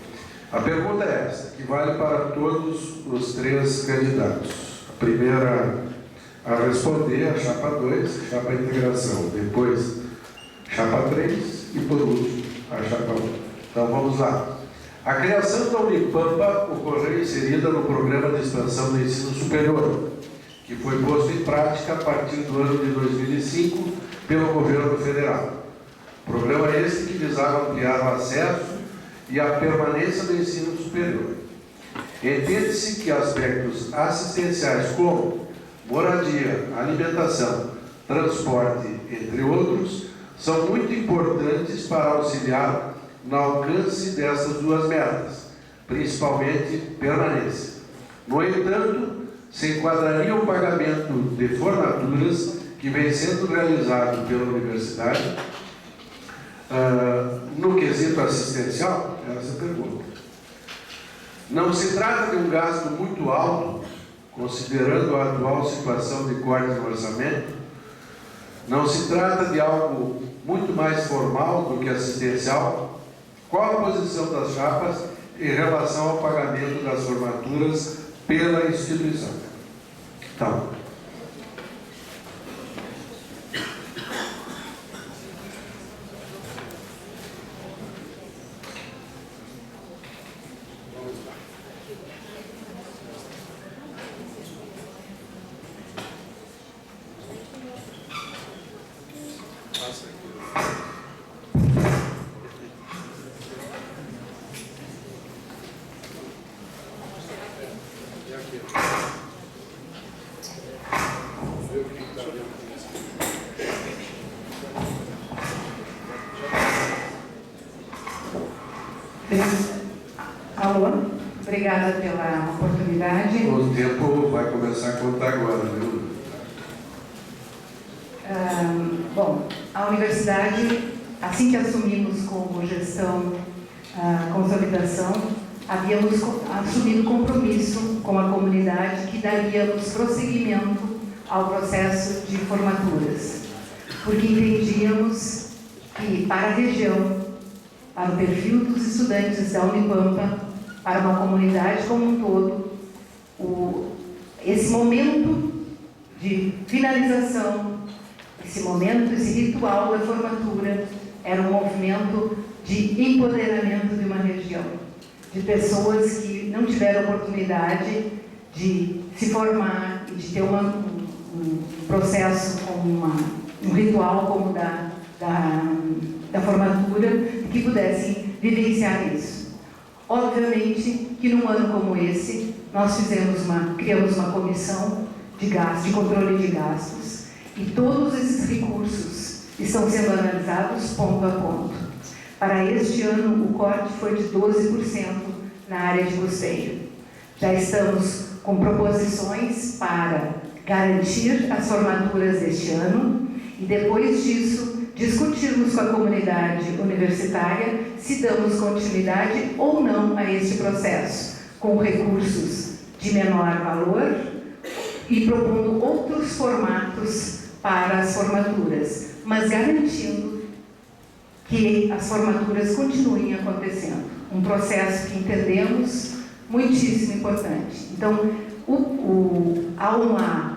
A pergunta é essa, que vale para todos os 3 candidatos. A primeira a responder, a chapa 2, chapa integração. Depois, chapa 3 e por último, a chapa 1. Então vamos lá. A criação da Unipampa ocorreu inserida no Programa de Expansão do Ensino Superior, que foi posto em prática a partir do ano de 2005 pelo governo federal. Programa esse que visava ampliar o acesso e a permanência do ensino superior. Entende-se que aspectos assistenciais como moradia, alimentação, transporte, entre outros, são muito importantes para auxiliar no alcance dessas 2 metas, principalmente permanência. No entanto, se enquadraria o pagamento de formaturas que vem sendo realizado pela universidade no quesito assistencial? Essa pergunta. Não se trata de um gasto muito alto, considerando a atual situação de corte no orçamento. Não se trata de algo muito mais formal do que assistencial. Qual a posição das chapas em relação ao pagamento das formaturas pela instituição? Então, Alô, obrigada pela oportunidade. o tempo vai começar a contar agora, viu? Bom, a universidade, assim que assumimos como gestão, consolidação, havíamos assumido compromisso com a comunidade que daríamos prosseguimento ao processo de formaturas, porque entendíamos que para a região, para o perfil dos estudantes da Unipampa, para uma comunidade como um todo, esse momento de finalização, esse momento, esse ritual da formatura, era um movimento de empoderamento de uma região, de pessoas que não tiveram oportunidade de se formar e de ter um processo como um ritual como da formatura, que pudessem vivenciar isso. Obviamente que num ano como esse, nós criamos uma comissão de controle de gastos, e todos esses recursos estão sendo analisados ponto a ponto. Para este ano, o corte foi de 12% na área de custeio. Já estamos com proposições para garantir as formaturas deste ano e, depois disso, discutirmos com a comunidade universitária se damos continuidade ou não a este processo, com recursos de menor valor e propondo outros formatos para as formaturas, mas garantindo que as formaturas continuem acontecendo. Um processo que entendemos muitíssimo importante. Então, há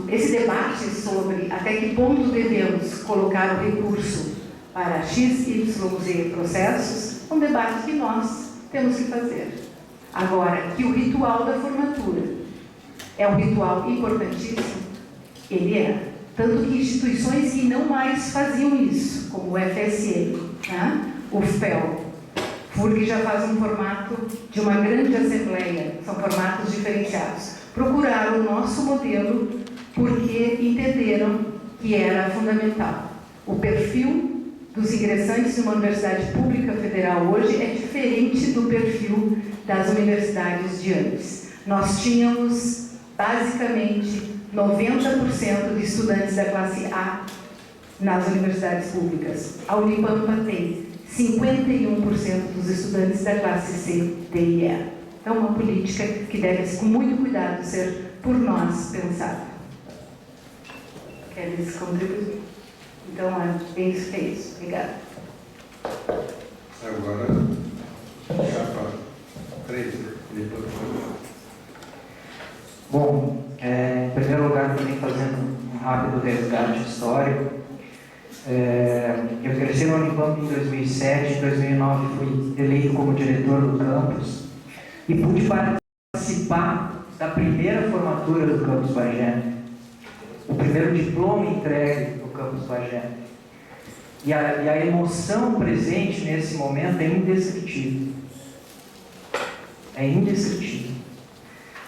esse debate sobre até que ponto devemos colocar o recurso para X, Y, Z processos, um debate que nós temos que fazer. Agora, que o ritual da formatura é um ritual importantíssimo, ele é. Tanto que instituições que não mais faziam isso, como o FSM, né? o FPEL, FURG já faz um formato de uma grande assembleia, são formatos diferenciados. Procuraram o nosso modelo porque entenderam que era fundamental. O perfil dos ingressantes de uma universidade pública federal hoje é diferente do perfil das universidades de antes. Nós tínhamos, basicamente, 90% de estudantes da classe A nas universidades públicas. A Unipampa tem 51% dos estudantes da classe C, D e E. Então, uma política que deve, com muito cuidado, ser por nós pensada. Queres contribuir? Então, é isso que é isso. Obrigada. Agora, chapa 3, Bom, em primeiro lugar, também fazendo um rápido resgate histórico. Eu cresci no Unipampa em 2007, em 2009 fui eleito como diretor do campus e pude participar da primeira formatura do campus Bagé, o primeiro diploma entregue do campus Bagé. E a emoção presente nesse momento é indescritível. É indescritível.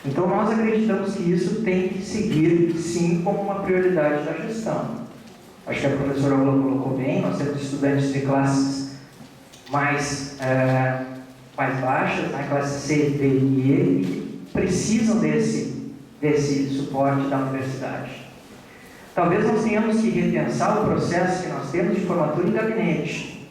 Então, nós acreditamos que isso tem que seguir, sim, como uma prioridade da gestão. Acho que a professora Ola colocou bem, nós temos estudantes de classes mais baixas, né, classe C, D e E, que precisam desse suporte da universidade. Talvez nós tenhamos que repensar o processo que nós temos de formatura em gabinete,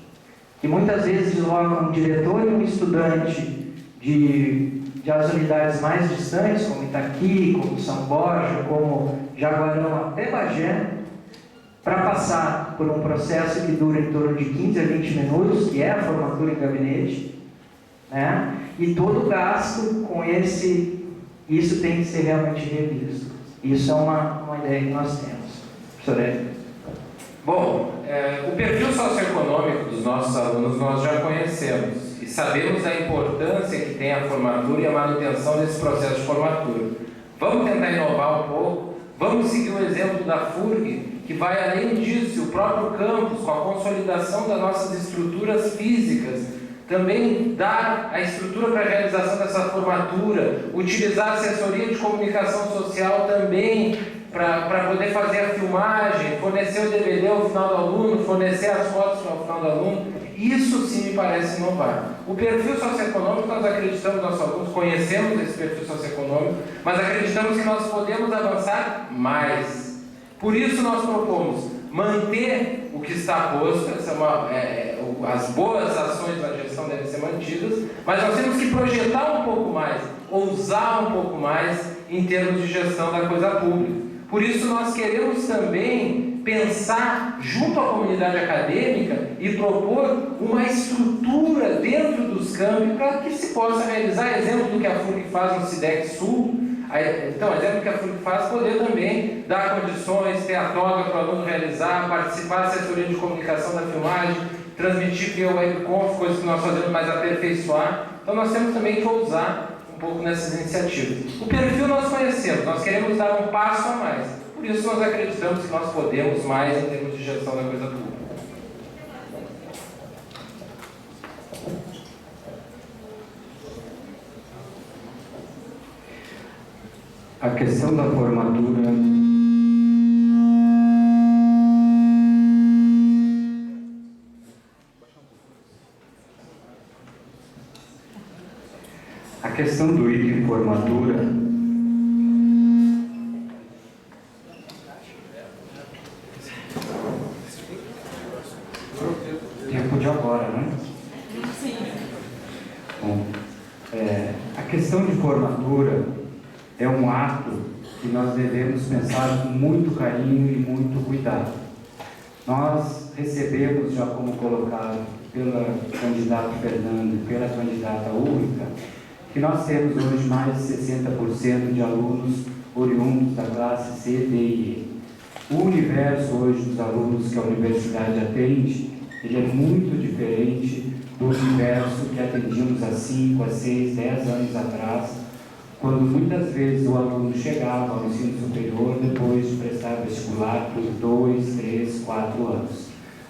que muitas vezes desloca um diretor e um estudante de as unidades mais distantes, como Itaqui, como São Borja, como Jaguarão até Bagé, para passar por um processo que dura em torno de 15 a 20 minutos, que é a formatura em gabinete, né? E todo o gasto com isso tem que ser realmente revisto. Isso é uma ideia que nós temos. Professor Hélio. Bom, o perfil socioeconômico dos nossos alunos nós já conhecemos e sabemos da importância que tem a formatura e a manutenção desse processo de formatura. Vamos tentar inovar um pouco, vamos seguir o exemplo da FURG, que vai além disso, o próprio campus, com a consolidação das nossas estruturas físicas, também dar a estrutura para a realização dessa formatura, utilizar a assessoria de comunicação social também para poder fazer a filmagem, fornecer o DVD ao final do aluno, fornecer as fotos ao final do aluno. Isso sim me parece inovar. O perfil socioeconômico, nós acreditamos, nossos alunos conhecemos esse perfil socioeconômico, mas acreditamos que nós podemos avançar mais. Por isso nós propomos manter o que está posto, as boas ações da gestão devem ser mantidas, mas nós temos que projetar um pouco mais, ousar um pouco mais em termos de gestão da coisa pública. Por isso nós queremos também pensar junto à comunidade acadêmica e propor uma estrutura dentro dos campi para que se possa realizar, exemplo do que a FURG faz no SIDEC Sul. Então, exemplo que a FURG faz, poder também dar condições, ter a toga para o aluno realizar, participar da assessoria de comunicação da filmagem, transmitir via webconf, coisas que nós fazemos mais aperfeiçoar. Então, nós temos também que ousar um pouco nessas iniciativas. O perfil nós conhecemos, nós queremos dar um passo a mais. Por isso, nós acreditamos que nós podemos mais em termos de gestão da coisa pública. A questão da formatura do item formatura tempo de agora, né? Sim. Bom, a questão de formatura é um ato que nós devemos pensar com muito carinho e muito cuidado. Nós recebemos, já como colocado pela candidata Fernanda e pela candidata Úrica, que nós temos hoje mais de 60% de alunos oriundos da classe C, D e E. O universo hoje dos alunos que a universidade atende, ele é muito diferente do universo que atendíamos há 5, a 6, 10 anos atrás, quando muitas vezes o aluno chegava ao ensino superior depois de prestar vestibular por 2, 3, 4 anos.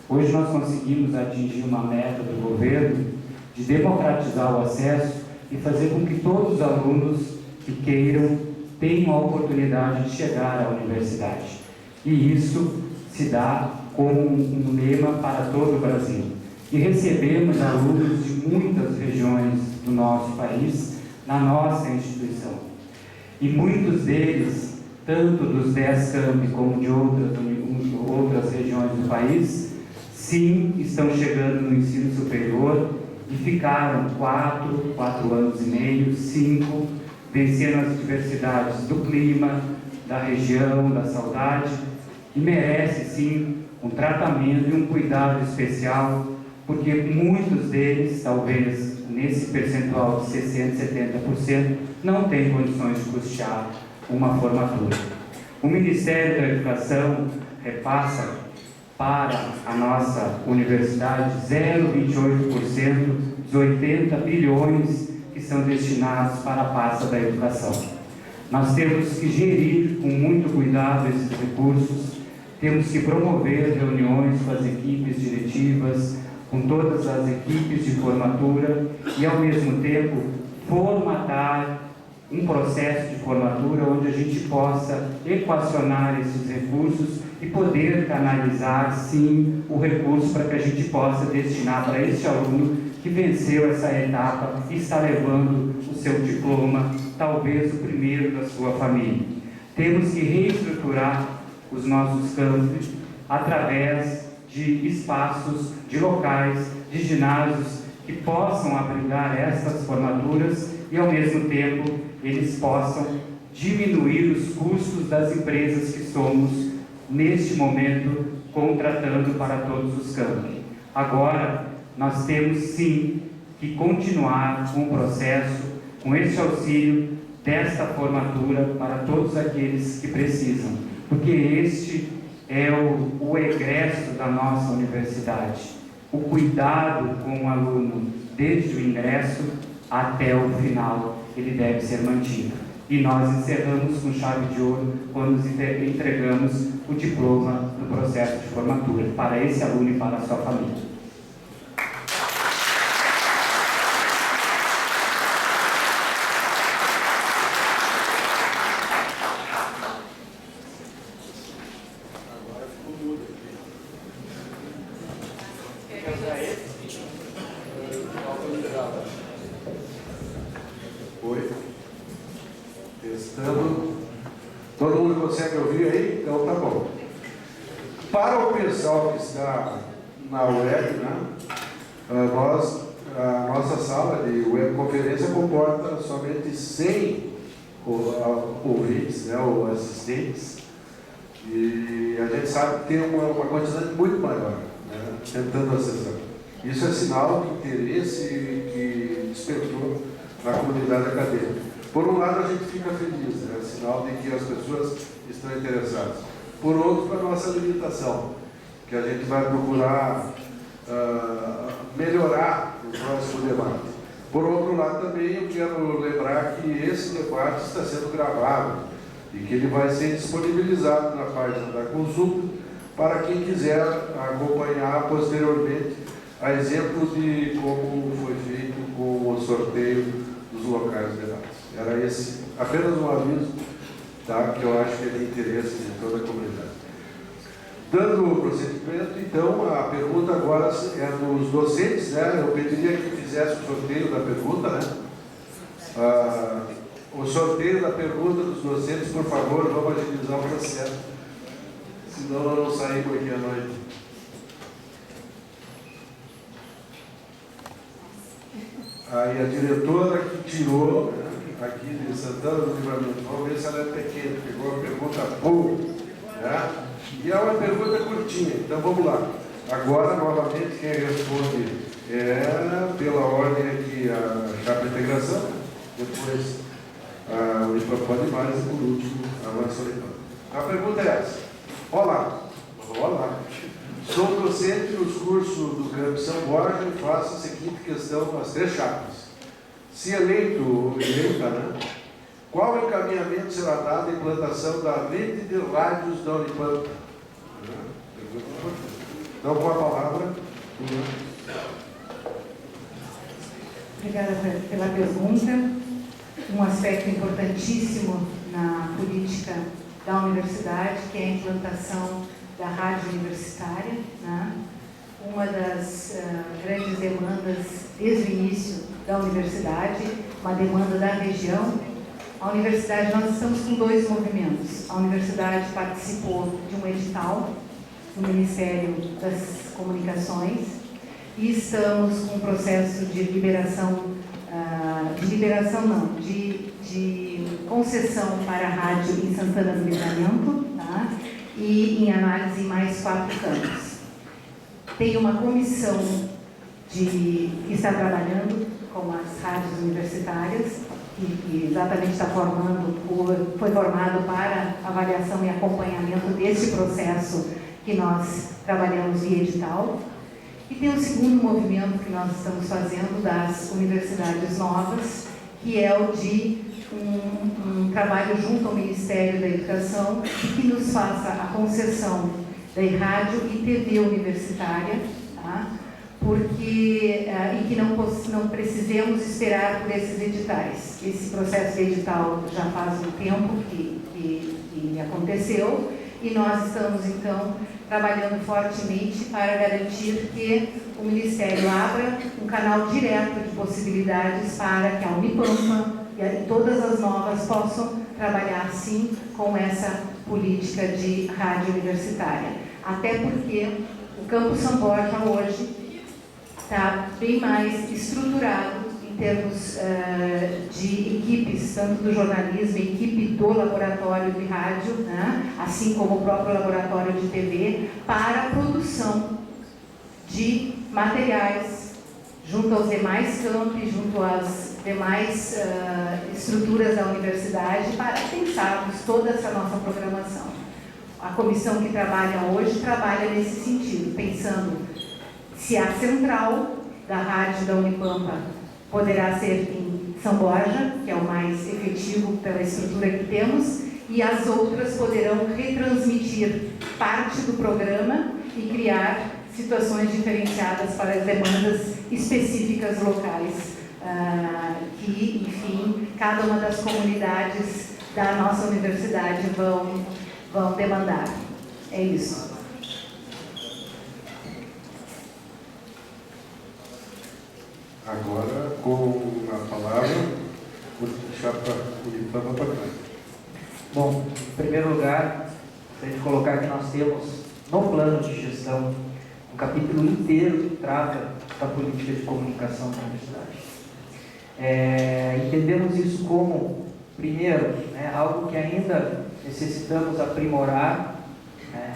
Hoje nós conseguimos atingir uma meta do governo de democratizar o acesso e fazer com que todos os alunos que queiram tenham a oportunidade de chegar à universidade. E isso se dá como um lema para todo o Brasil. E recebemos alunos de muitas regiões do nosso país na nossa instituição. E muitos deles, tanto dos 10 campi como de outras regiões do país, sim, estão chegando no ensino superior e ficaram 4 anos e meio, 5, vencendo as diversidades do clima, da região, da saudade, e merece sim um tratamento e um cuidado especial, porque muitos deles, talvez nesse percentual de 60%, 70%, não têm condições de custear uma formatura. O Ministério da Educação repassa para a nossa universidade 0,28% dos 80 bilhões que são destinados para a pasta da educação. Nós temos que gerir com muito cuidado esses recursos, temos que promover reuniões com as equipes diretivas, com todas as equipes de formatura e, ao mesmo tempo, formatar um processo de formatura onde a gente possa equacionar esses recursos e poder canalizar, sim, o recurso para que a gente possa destinar para este aluno que venceu essa etapa e está levando o seu diploma, talvez o primeiro da sua família. Temos que reestruturar os nossos campos através de espaços, de locais, de ginásios que possam abrigar estas formaturas e, ao mesmo tempo, eles possam diminuir os custos das empresas que somos, neste momento, contratando para todos os campos. Agora, nós temos, sim, que continuar com o processo, com este auxílio desta formatura para todos aqueles que precisam, porque este é o egresso da nossa universidade. O cuidado com o aluno, desde o ingresso até o final, ele deve ser mantido. E nós encerramos com chave de ouro quando entregamos o diploma do processo de formatura para esse aluno e para a sua família. Oi. Testando. Todo mundo consegue ouvir aí? Então tá bom. Para o pessoal que está na web, né, a nossa sala de webconferência comporta somente 100 ouvintes, né, ou assistentes, e a gente sabe que tem uma quantidade muito maior, né, tentando acessar. Isso é sinal de interesse que despertou na comunidade acadêmica. Por um lado, a gente fica feliz, né? É sinal de que as pessoas estão interessadas. Por outro, para a nossa limitação, que a gente vai procurar melhorar no próximo debate. Por outro lado, também eu quero lembrar que esse debate está sendo gravado e que ele vai ser disponibilizado na página da consulta para quem quiser acompanhar posteriormente, a exemplo de como foi feito com o sorteio dos locais de debates. Era esse apenas um aviso, tá, que eu acho que é de interesse de toda a comunidade. Dando o procedimento, então, a pergunta agora é dos docentes, né? Eu pediria que fizesse o sorteio da pergunta, né? O sorteio da pergunta dos docentes, por favor, vamos agilizar o processo, senão nós não saímos aqui à noite. Aí a diretora que tirou, né, aqui de Santana do Livramento, vamos ver se ela é pequena, pegou uma pergunta boa, né? E é uma pergunta curtinha, então vamos lá. Agora, novamente, quem responde é, pela ordem aqui, a chapa de integração, depois o Unipampa mais e, por último, a Vanessa Unipampa. A pergunta é essa. Olá. Sou docente nos cursos do Campus São Borja e faço a seguinte questão nas 3 chapas. Se eleito, né, qual encaminhamento será dado à implantação da rede de rádios da Unipampa? Então, com a palavra. Obrigada pela pergunta. Um aspecto importantíssimo na política da universidade, que é a implantação da rádio universitária, né? Uma das grandes demandas desde o início da universidade, uma demanda da região. A universidade, nós estamos com 2 movimentos. A universidade participou de um edital do Ministério das Comunicações e estamos com um processo de de concessão para a rádio em Santana do Livramento, tá? E em análise em mais 4 campos. Tem uma comissão que está trabalhando com as rádios universitárias, que exatamente foi formado para avaliação e acompanhamento deste processo que nós trabalhamos via edital. E tem o segundo movimento que nós estamos fazendo das universidades novas, que é o de um trabalho junto ao Ministério da Educação, que nos faça a concessão da rádio e TV universitária, tá? Porque e que não precisemos esperar por esses editais. Esse processo de edital já faz um tempo que aconteceu e nós estamos, então, trabalhando fortemente para garantir que o Ministério abra um canal direto de possibilidades para que a Unipampa e todas as novas possam trabalhar, sim, com essa política de rádio universitária. Até porque o Campus São Borja hoje está bem mais estruturado em termos de equipes, tanto do jornalismo, equipe do laboratório de rádio, né, assim como o próprio laboratório de TV, para a produção de materiais junto aos demais campos, junto às demais estruturas da universidade, para pensarmos toda essa nossa programação. A comissão que trabalha hoje trabalha nesse sentido, pensando se a central da rádio da Unipampa poderá ser em São Borja, que é o mais efetivo pela estrutura que temos, e as outras poderão retransmitir parte do programa e criar situações diferenciadas para as demandas específicas locais, que, enfim, cada uma das comunidades da nossa universidade vão demandar. É isso. Agora, com a palavra, vou deixar para o Unipampa para cá. Bom, em primeiro lugar, gostaria de colocar que nós temos no plano de gestão um capítulo inteiro que trata da política de comunicação da universidade. Entendemos isso como, primeiro, algo que ainda necessitamos aprimorar,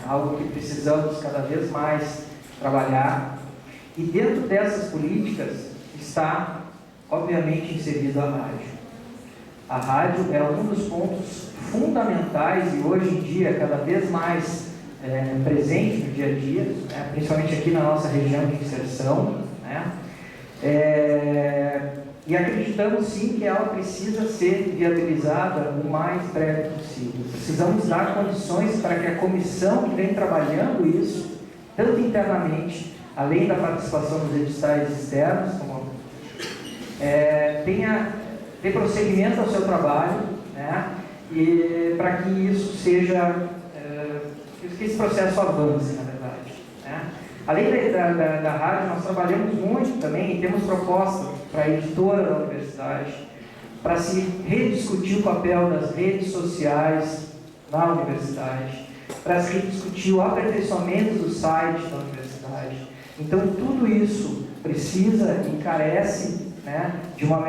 algo que precisamos cada vez mais trabalhar, e dentro dessas políticas está, obviamente, inserido a rádio. A rádio é um dos pontos fundamentais e hoje em dia cada vez mais presente no dia a dia, principalmente aqui na nossa região de inserção, e acreditamos sim que ela precisa ser viabilizada o mais breve possível. Precisamos dar condições para que a comissão que vem trabalhando isso, tanto internamente, além da participação nos editais externos, dê prosseguimento ao seu trabalho, e para que isso seja, que esse processo avance, na verdade. Além da rádio, nós trabalhamos muito também e temos proposta para a editora da universidade, para se rediscutir o papel das redes sociais na universidade, para se rediscutir o aperfeiçoamento do site da universidade. Então, tudo isso precisa e carece de um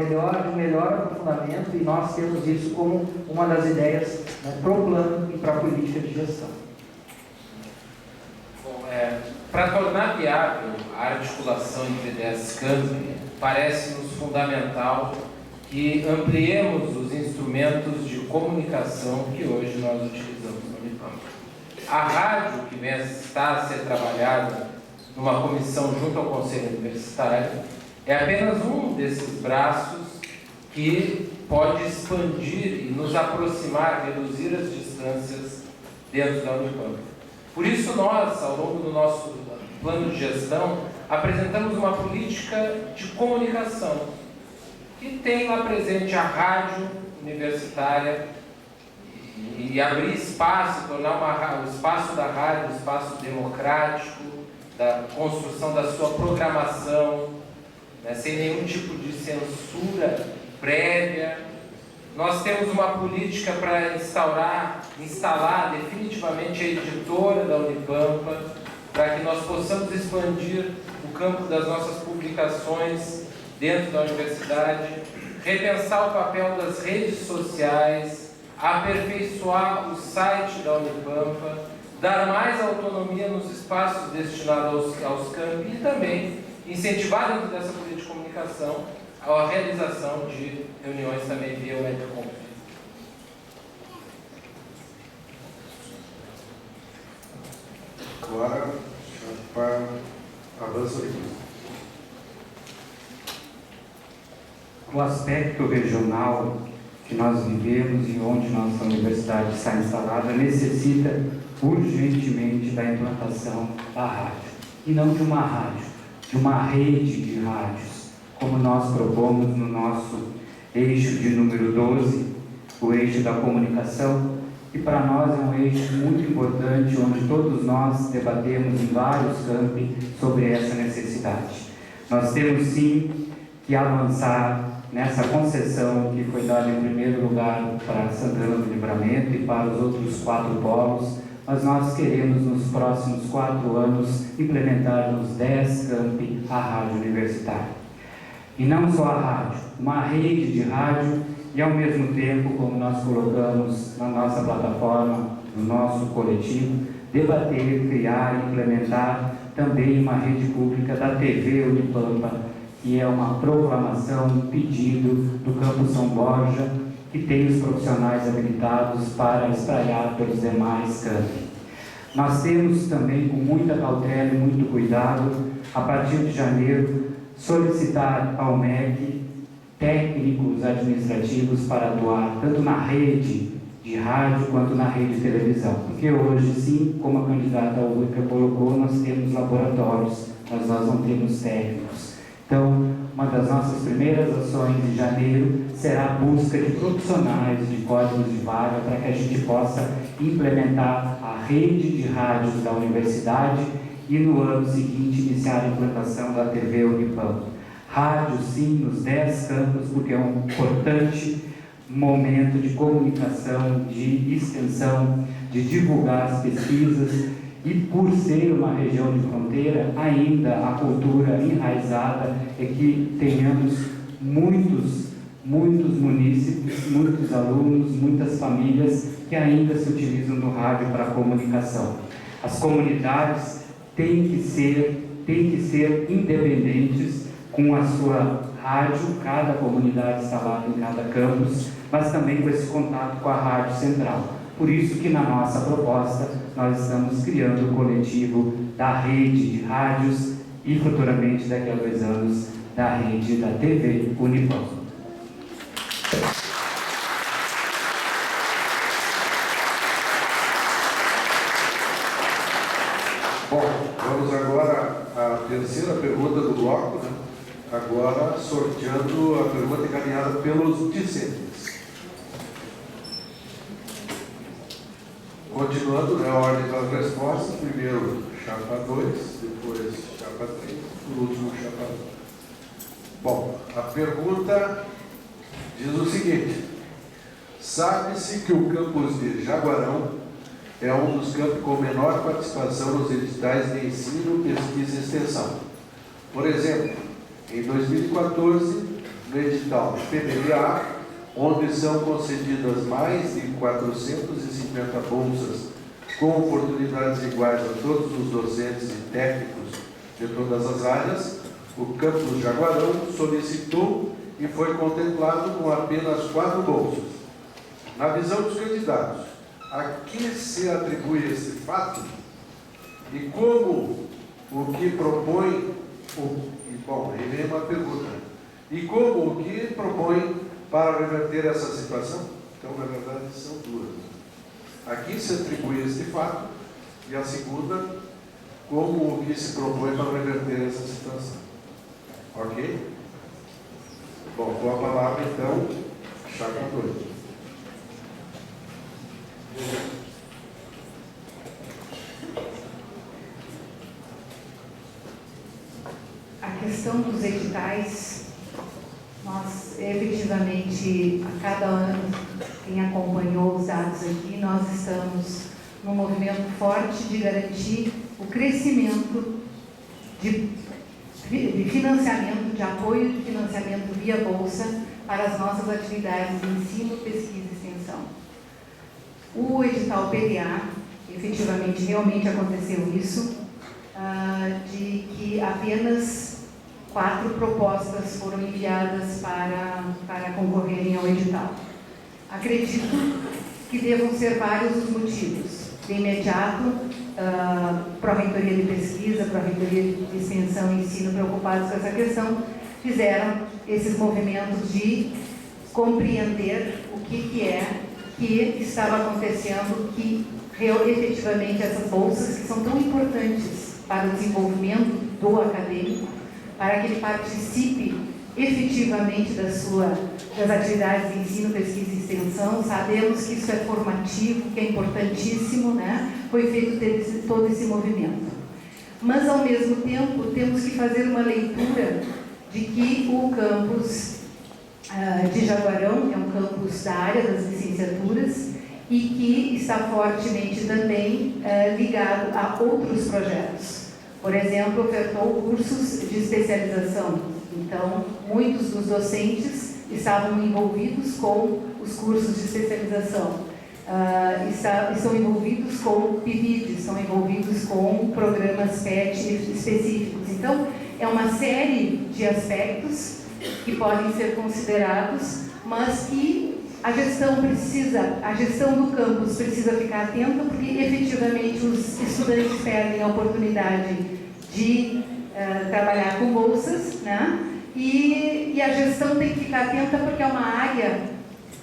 melhor aprofundamento, e nós temos isso como uma das ideias para o plano e para a política de gestão. Bom, para tornar viável a articulação entre 10 campi, parece-nos fundamental que ampliemos os instrumentos de comunicação que hoje nós utilizamos no Unipampa. A rádio, que está a ser trabalhada numa comissão junto ao Conselho Universitário, é apenas um desses braços que pode expandir e nos aproximar, reduzir as distâncias dentro da Unipampa. Por isso nós, ao longo do nosso plano de gestão, apresentamos uma política de comunicação, e tem lá presente a rádio universitária e abrir espaço, tornar o espaço da rádio um espaço democrático, da construção da sua programação, né, sem nenhum tipo de censura prévia. Nós temos uma política para instalar definitivamente a editora da Unipampa, para que nós possamos expandir o campo das nossas publicações dentro da universidade, repensar o papel das redes sociais, aperfeiçoar o site da Unipampa, dar mais autonomia nos espaços destinados aos campi e também incentivar dentro dessa política de comunicação a realização de reuniões também via webconferência. Agora, avança ali. O aspecto regional que nós vivemos e onde nossa universidade está instalada necessita urgentemente da implantação da rádio. E não de uma rádio, de uma rede de rádios, como nós propomos no nosso eixo de número 12, o eixo da comunicação, que para nós é um eixo muito importante, onde todos nós debatemos em vários campi sobre essa necessidade. Nós temos sim que avançar nessa concessão que foi dada em primeiro lugar para Santana do Livramento e para os outros 4 polos, mas nós queremos nos próximos 4 anos implementar nos 10 campi a rádio universitária. E não só a rádio, uma rede de rádio e ao mesmo tempo, como nós colocamos na nossa plataforma, no nosso coletivo, debater, criar e implementar também uma rede pública da TV Unipampa, que é uma proclamação, um pedido do Campo São Borja, que tem os profissionais habilitados para espraiar pelos demais campi. Nós temos também, com muita cautela e muito cuidado, a partir de janeiro, solicitar ao MEC técnicos administrativos para atuar tanto na rede de rádio quanto na rede de televisão. Porque hoje, sim, como a candidata Ulrika colocou, nós temos laboratórios, mas nós não temos técnicos. Então, uma das nossas primeiras ações em janeiro será a busca de profissionais de códigos de vaga para que a gente possa implementar a rede de rádios da universidade e no ano seguinte iniciar a implantação da TV Unipampa. Rádio, sim, nos 10 campos, porque é um importante momento de comunicação, de extensão, de divulgar as pesquisas. E por ser uma região de fronteira, ainda a cultura enraizada é que tenhamos muitos munícipes, muitos alunos, muitas famílias que ainda se utilizam do rádio para a comunicação. As comunidades têm que ser independentes com a sua rádio, cada comunidade instalada em cada campus, mas também com esse contato com a rádio central. Por isso que na nossa proposta nós estamos criando o coletivo da rede de rádios e futuramente, daqui a 2 anos, da rede da TV Unipampa. Bom, vamos agora à terceira pergunta do bloco, né? Agora sorteando a pergunta encaminhada pelos discentes. Continuando, né, a ordem das respostas, primeiro chapa 2, depois chapa 3, por último chapa 1. Bom, a pergunta diz o seguinte: sabe-se que o campus de Jaguarão é um dos campos com menor participação nos editais de ensino, pesquisa e extensão. Por exemplo, em 2014, no edital PDA, onde são concedidas mais de 450 bolsas com oportunidades iguais a todos os docentes e técnicos de todas as áreas, o campus Jaguarão solicitou e foi contemplado com apenas 4 bolsas. Na visão dos candidatos, a que se atribui esse fato e como o que propõe, bom, aí vem uma pergunta, e como o que propõe para reverter essa situação? Então, na verdade, são 2. A que se atribui este fato e a segunda, como o que se propõe para reverter essa situação. Ok? Bom, com a palavra, então, chapa 2. A questão dos editais, nós efetivamente, a cada ano, quem acompanhou os dados aqui, nós estamos num movimento forte de garantir o crescimento de financiamento, de apoio de financiamento via Bolsa para as nossas atividades de ensino, pesquisa e extensão. O edital PDA, efetivamente, realmente aconteceu isso, de que apenas 4 propostas foram enviadas para concorrerem ao edital. Acredito que devam ser vários os motivos. De imediato, Pró-Reitoria de Pesquisa, Pró-Reitoria de Extensão e Ensino, preocupados com essa questão, fizeram esses movimentos de compreender o que estava acontecendo, que efetivamente essas bolsas, que são tão importantes para o desenvolvimento do acadêmico, para que ele participe efetivamente das atividades de ensino, pesquisa e extensão. Sabemos que isso é formativo, que é importantíssimo, né? Foi feito todo esse movimento. Mas, ao mesmo tempo, temos que fazer uma leitura de que o campus de Jaguarão é um campus da área das licenciaturas e que está fortemente também ligado a outros projetos. Por exemplo, ofertou cursos de especialização. Então, muitos dos docentes estavam envolvidos com os cursos de especialização, estão envolvidos com PIBID, estão envolvidos com programas PET específicos. Então, é uma série de aspectos que podem ser considerados, mas que a gestão do campus precisa ficar atenta, porque efetivamente os estudantes perdem a oportunidade de trabalhar com bolsas, né? E a gestão tem que ficar atenta, porque é uma área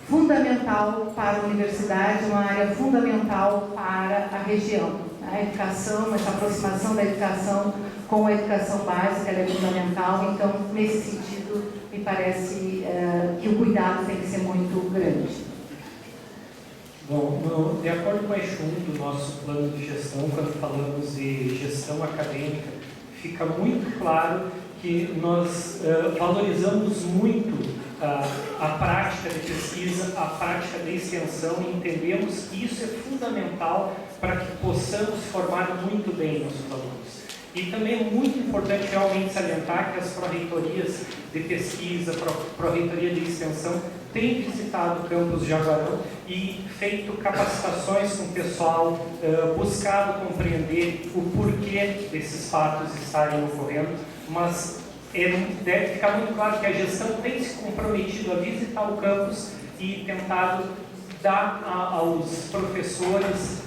fundamental para a universidade, uma área fundamental para a região. A educação, essa aproximação da educação com a educação básica, ela é fundamental. Então, nesse sentido, me parece que o cuidado tem que ser muito grande. Bom, de acordo com a eixo 1 do nosso plano de gestão, quando falamos de gestão acadêmica, fica muito claro que nós valorizamos muito a prática de pesquisa, a prática de extensão, e entendemos que isso é fundamental para que possamos formar muito bem nossos alunos. E também é muito importante realmente salientar que as pró-reitorias de pesquisa, pró-reitoria de extensão, têm visitado o campus de Jaguarão e feito capacitações com o pessoal, buscado compreender o porquê desses fatos estarem ocorrendo, mas deve ficar muito claro que a gestão tem se comprometido a visitar o campus e tentado dar aos professores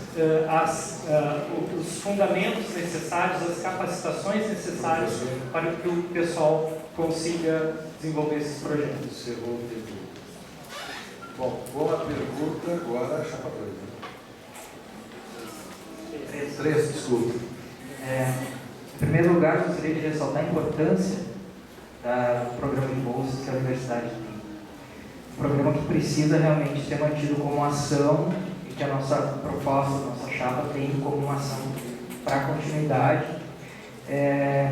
os fundamentos necessários, as capacitações necessárias para que o pessoal consiga desenvolver esses projetos. Segunda pergunta. Bom, com a pergunta, agora a chapa 2. 3, desculpa. Em primeiro lugar, gostaria de ressaltar a importância do programa de bolsas que a universidade tem. Um programa que precisa realmente ser mantido como ação, e que a nossa proposta, a nossa chapa tem como uma ação para a continuidade,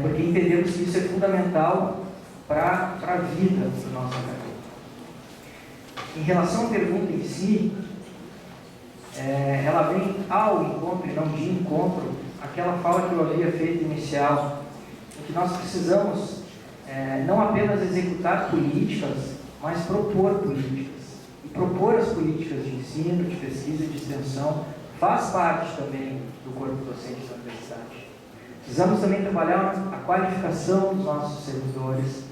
porque entendemos que isso é fundamental para a vida do nosso acadêmico. Em relação à pergunta em si, ela vem ao encontro e não de encontro aquela fala que eu havia feito inicial, em que nós precisamos não apenas executar políticas, mas propor políticas. E propor as políticas de ensino, de pesquisa e de extensão faz parte também do corpo docente da universidade. Precisamos também trabalhar a qualificação dos nossos servidores,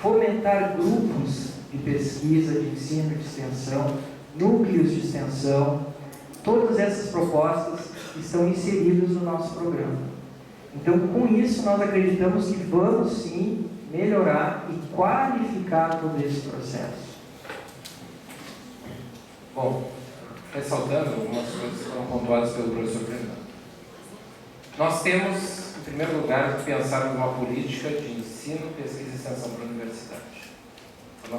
fomentar grupos de pesquisa, de ensino, de extensão, núcleos de extensão. Todas essas propostas estão inseridas no nosso programa. Então, com isso, nós acreditamos que vamos, sim, melhorar e qualificar todo esse processo. Bom, ressaltando algumas coisas que foram pontuadas pelo professor Fernando. Nós temos em primeiro lugar, pensarmos numa política de ensino, pesquisa e extensão para a universidade. Então,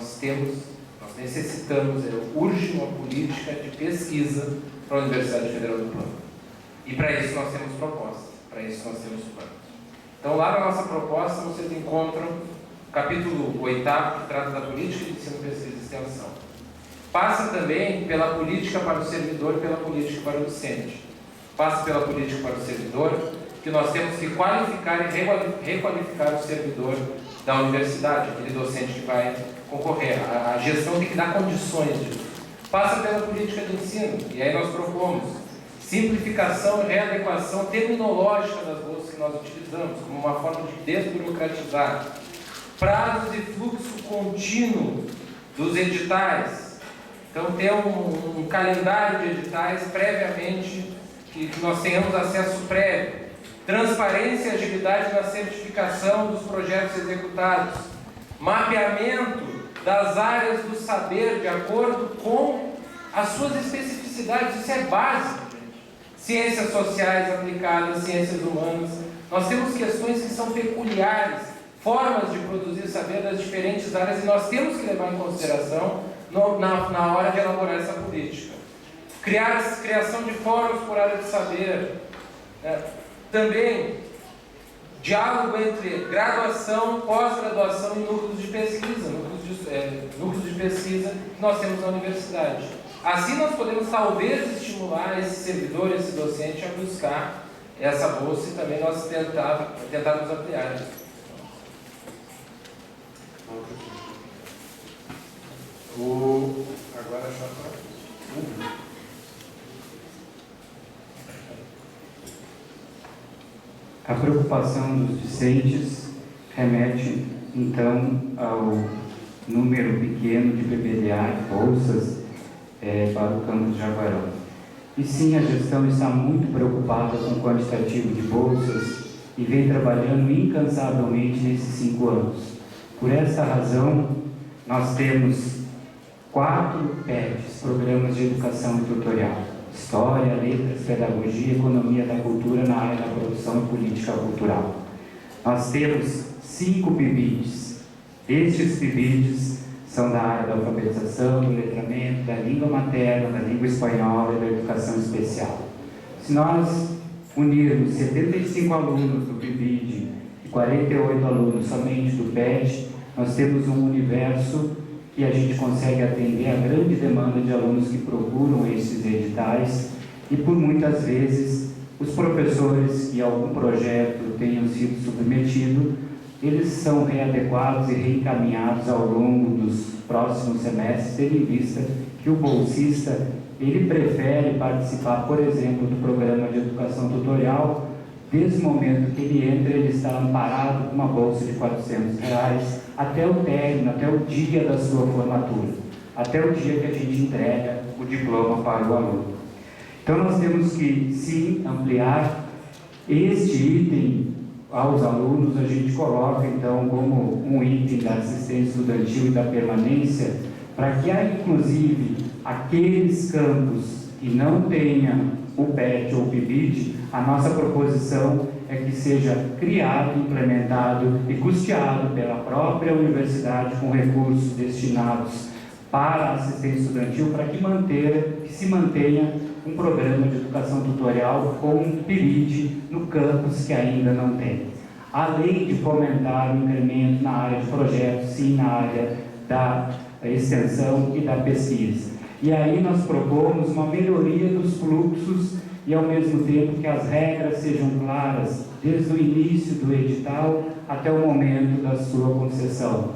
nós necessitamos, urge uma política de pesquisa para a Universidade Federal do Plano. E para isso nós temos propostas, para isso nós temos planos. Então, lá na nossa proposta, vocês encontram o capítulo 8º, que trata da política de ensino, pesquisa e extensão. Passa também pela política para o servidor e pela política para o docente. Passa pela política para o servidor, que nós temos que qualificar e requalificar o servidor da universidade, aquele docente que vai concorrer. A gestão tem que dar condições disso. Passa pela política de ensino, e aí nós propomos simplificação e readequação terminológica das bolsas que nós utilizamos, como uma forma de desburocratizar. Prazos e fluxo contínuo dos editais. Então, ter um calendário de editais previamente, que nós tenhamos acesso prévio. Transparência e agilidade na certificação dos projetos executados. Mapeamento das áreas do saber de acordo com as suas especificidades. Isso é básico, gente. Ciências sociais aplicadas, ciências humanas. Nós temos questões que são peculiares, formas de produzir saber das diferentes áreas, e nós temos que levar em consideração na hora de elaborar essa política. Criação de fóruns por área de saber. Também, diálogo entre graduação, pós-graduação e núcleos de pesquisa, núcleos de pesquisa que nós temos na universidade. Assim nós podemos talvez estimular esse servidor, esse docente a buscar essa bolsa, e também nós tentarmos ampliar. Agora já A preocupação dos discentes remete, então, ao número pequeno de PPDA, de bolsas, para o campus de Jaguarão. E sim, a gestão está muito preocupada com o quantitativo de bolsas e vem trabalhando incansavelmente nesses 5 anos. Por essa razão, nós temos 4 PETs, Programas de Educação e Tutorial: História, Letras, Pedagogia e Economia da Cultura na área da produção e política cultural. Nós temos 5 PIBIDs. Estes PIBIDs são da área da alfabetização, do letramento, da língua materna, da língua espanhola e da educação especial. Se nós unirmos 75 alunos do PIBID e 48 alunos somente do PET, nós temos um universo que a gente consegue atender a grande demanda de alunos que procuram esses editais, e por muitas vezes os professores que algum projeto tenham sido submetido, eles são readequados e reencaminhados ao longo dos próximos semestres, tendo em vista que o bolsista ele prefere participar, por exemplo, do programa de educação tutorial. Desde o momento que ele entra, ele está amparado com uma bolsa de R$400 até o término, até o dia da sua formatura, até o dia que a gente entrega o diploma para o aluno. Então, nós temos que, sim, ampliar este item aos alunos. A gente coloca, então, como um item da assistência estudantil e da permanência, para que, inclusive, aqueles campos que não tenham o PET ou o PIBID, a nossa proposição é que seja criado, implementado e custeado pela própria universidade com recursos destinados para a assistência estudantil, para que se mantenha um programa de educação tutorial com um PIBID no campus que ainda não tem. Além de fomentar o incremento na área de projetos, sim, na área da extensão e da pesquisa. E aí nós propomos uma melhoria dos fluxos e, ao mesmo tempo, que as regras sejam claras desde o início do edital até o momento da sua concessão.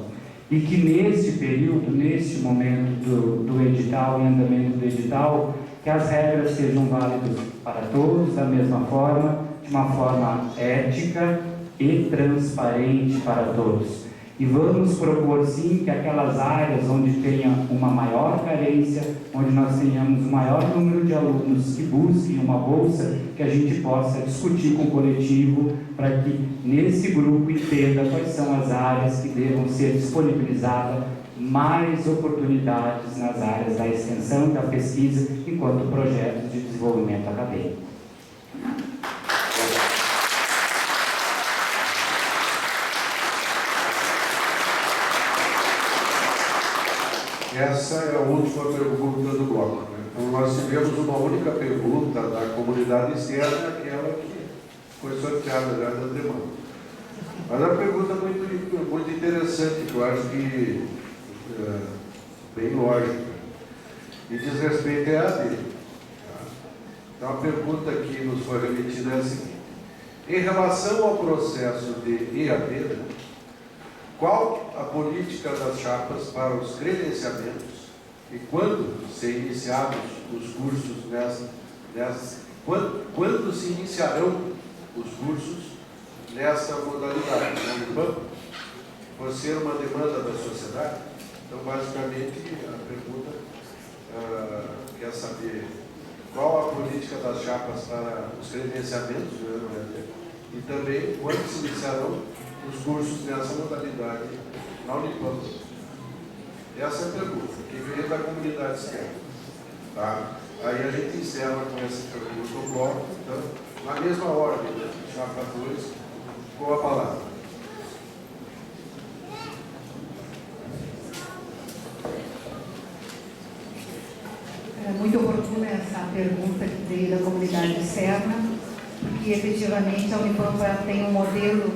E que neste período, neste momento do edital, em andamento do edital, que as regras sejam válidas para todos da mesma forma, de uma forma ética e transparente para todos. E vamos propor, sim, que aquelas áreas onde tenha uma maior carência, onde nós tenhamos um maior número de alunos que busquem uma bolsa, que a gente possa discutir com o coletivo, para que nesse grupo entenda quais são as áreas que devam ser disponibilizadas mais oportunidades nas áreas da extensão e da pesquisa, enquanto projetos de desenvolvimento acadêmico. essa é a última pergunta do bloco. Né? Então, nós tivemos uma única pergunta da comunidade externa, aquela que foi sorteada já de antemão. Mas é uma pergunta muito interessante, que eu acho que bem lógica, e diz respeito à EAD. Então, a pergunta que nos foi remetida é a seguinte: em relação ao processo de EAD, qual a política das chapas para os credenciamentos e quando se iniciados os cursos quando se iniciarão os cursos nessa modalidade? Por ser uma demanda da sociedade? Então, basicamente, a pergunta quer saber qual a política das chapas para os credenciamentos, e também quando se iniciarão os cursos nessa modalidade na Unipampa. Essa é a pergunta, que vem da comunidade externa. Tá? Aí a gente encerra com essa pergunta o bloco, então, na mesma ordem, chapa 2, com a palavra. É muito oportuna essa pergunta que veio da comunidade externa, porque efetivamente a Unipampa tem um modelo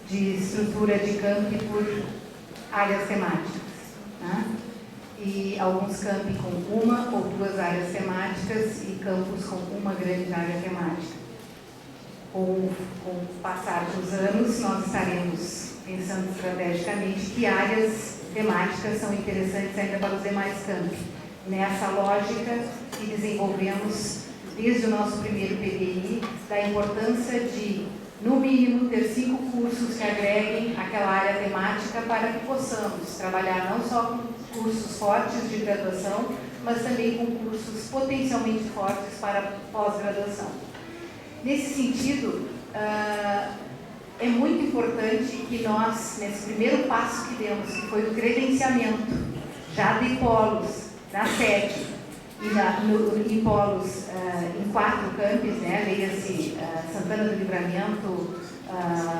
de estrutura de campi por áreas temáticas, né? E alguns campi com uma ou duas áreas temáticas e campos com uma grande área temática. Com o passar dos anos, nós estaremos pensando estrategicamente que áreas temáticas são interessantes ainda para os demais campi. Nessa lógica que desenvolvemos desde o nosso primeiro PBI, da importância de, no mínimo, ter 5 cursos que agreguem aquela área temática para que possamos trabalhar não só com cursos fortes de graduação, mas também com cursos potencialmente fortes para pós-graduação. Nesse sentido, é muito importante que nós, nesse primeiro passo que demos, que foi o credenciamento, já de polos, na sede, e em polos em 4 campos, né? Leia-se Santana do Livramento,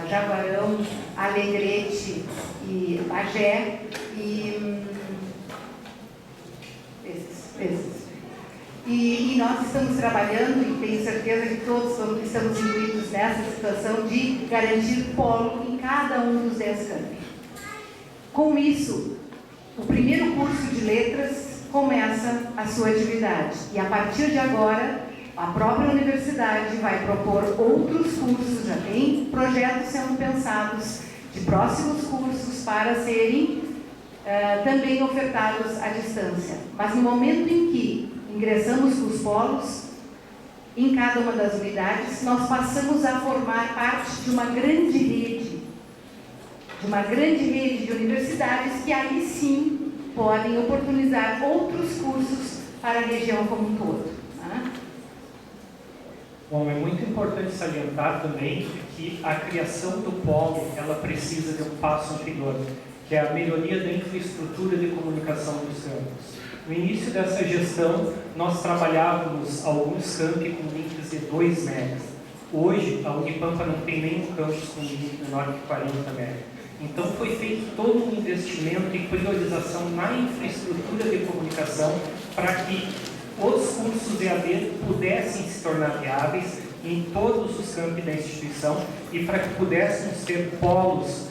Jaguarão, Alegrete e Bagé, e esses. E nós estamos trabalhando, e tenho certeza que todos estamos incluídos nessa situação de garantir polo em cada um dos 10 campos. Com isso, o primeiro curso de letras começa a sua atividade. E a partir de agora, a própria universidade vai propor outros cursos, já tem projetos sendo pensados de próximos cursos para serem também ofertados à distância. Mas no momento em que ingressamos nos polos, em cada uma das unidades, nós passamos a formar parte de uma grande rede de universidades que aí sim podem oportunizar outros cursos para a região como um todo. Né? Bom, é muito importante salientar também que a criação do polo, ela precisa de um passo anterior, que é a melhoria da infraestrutura de comunicação dos campos. No início dessa gestão, nós trabalhávamos alguns campi com links de 2 megas. Hoje, a Unipampa não tem nenhum campus com link menor que 40 megas. Então, foi feito todo um investimento e priorização na infraestrutura de comunicação para que os cursos EAD pudessem se tornar viáveis em todos os campi da instituição e para que pudéssemos ter polos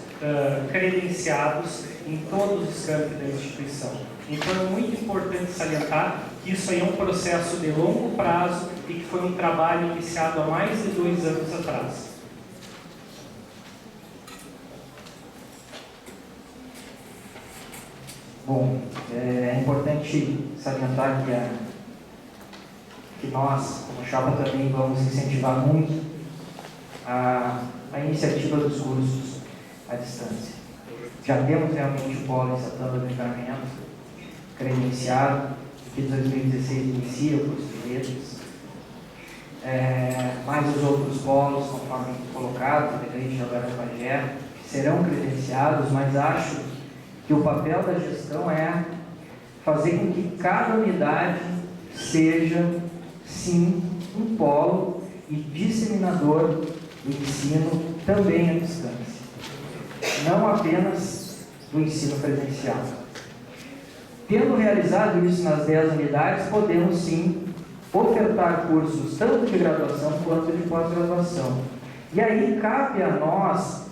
credenciados em todos os campi da instituição. Então, é muito importante salientar que isso aí é um processo de longo prazo e que foi um trabalho iniciado há mais de 2 anos atrás. Bom, é importante salientar que nós, como chapa, também vamos incentivar muito a iniciativa dos cursos à distância. Já temos realmente o polo em Santana do Livramento credenciado, que em 2016 inicia o curso de letras. Mais os outros polos, conforme colocado, Alegrete, Jaguarão, Bagé, serão credenciados, mas acho que o papel da gestão é fazer com que cada unidade seja, sim, um polo e disseminador do ensino também à distância, não apenas do ensino presencial. tendo realizado isso nas 10 unidades, podemos sim ofertar cursos tanto de graduação quanto de pós-graduação. E aí cabe a nós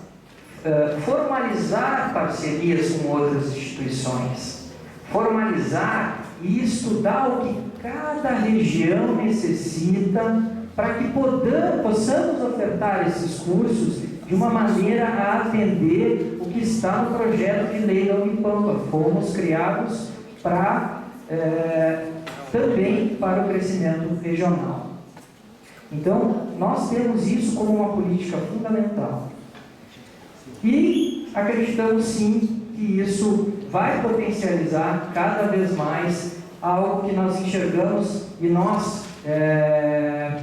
formalizar parcerias com outras instituições, formalizar e estudar o que cada região necessita para que possamos ofertar esses cursos de uma maneira a atender o que está no projeto de lei da Unipampa. Fomos criados também para o crescimento regional. Então, nós temos isso como uma política fundamental. E acreditamos sim que isso vai potencializar cada vez mais algo que nós enxergamos e nós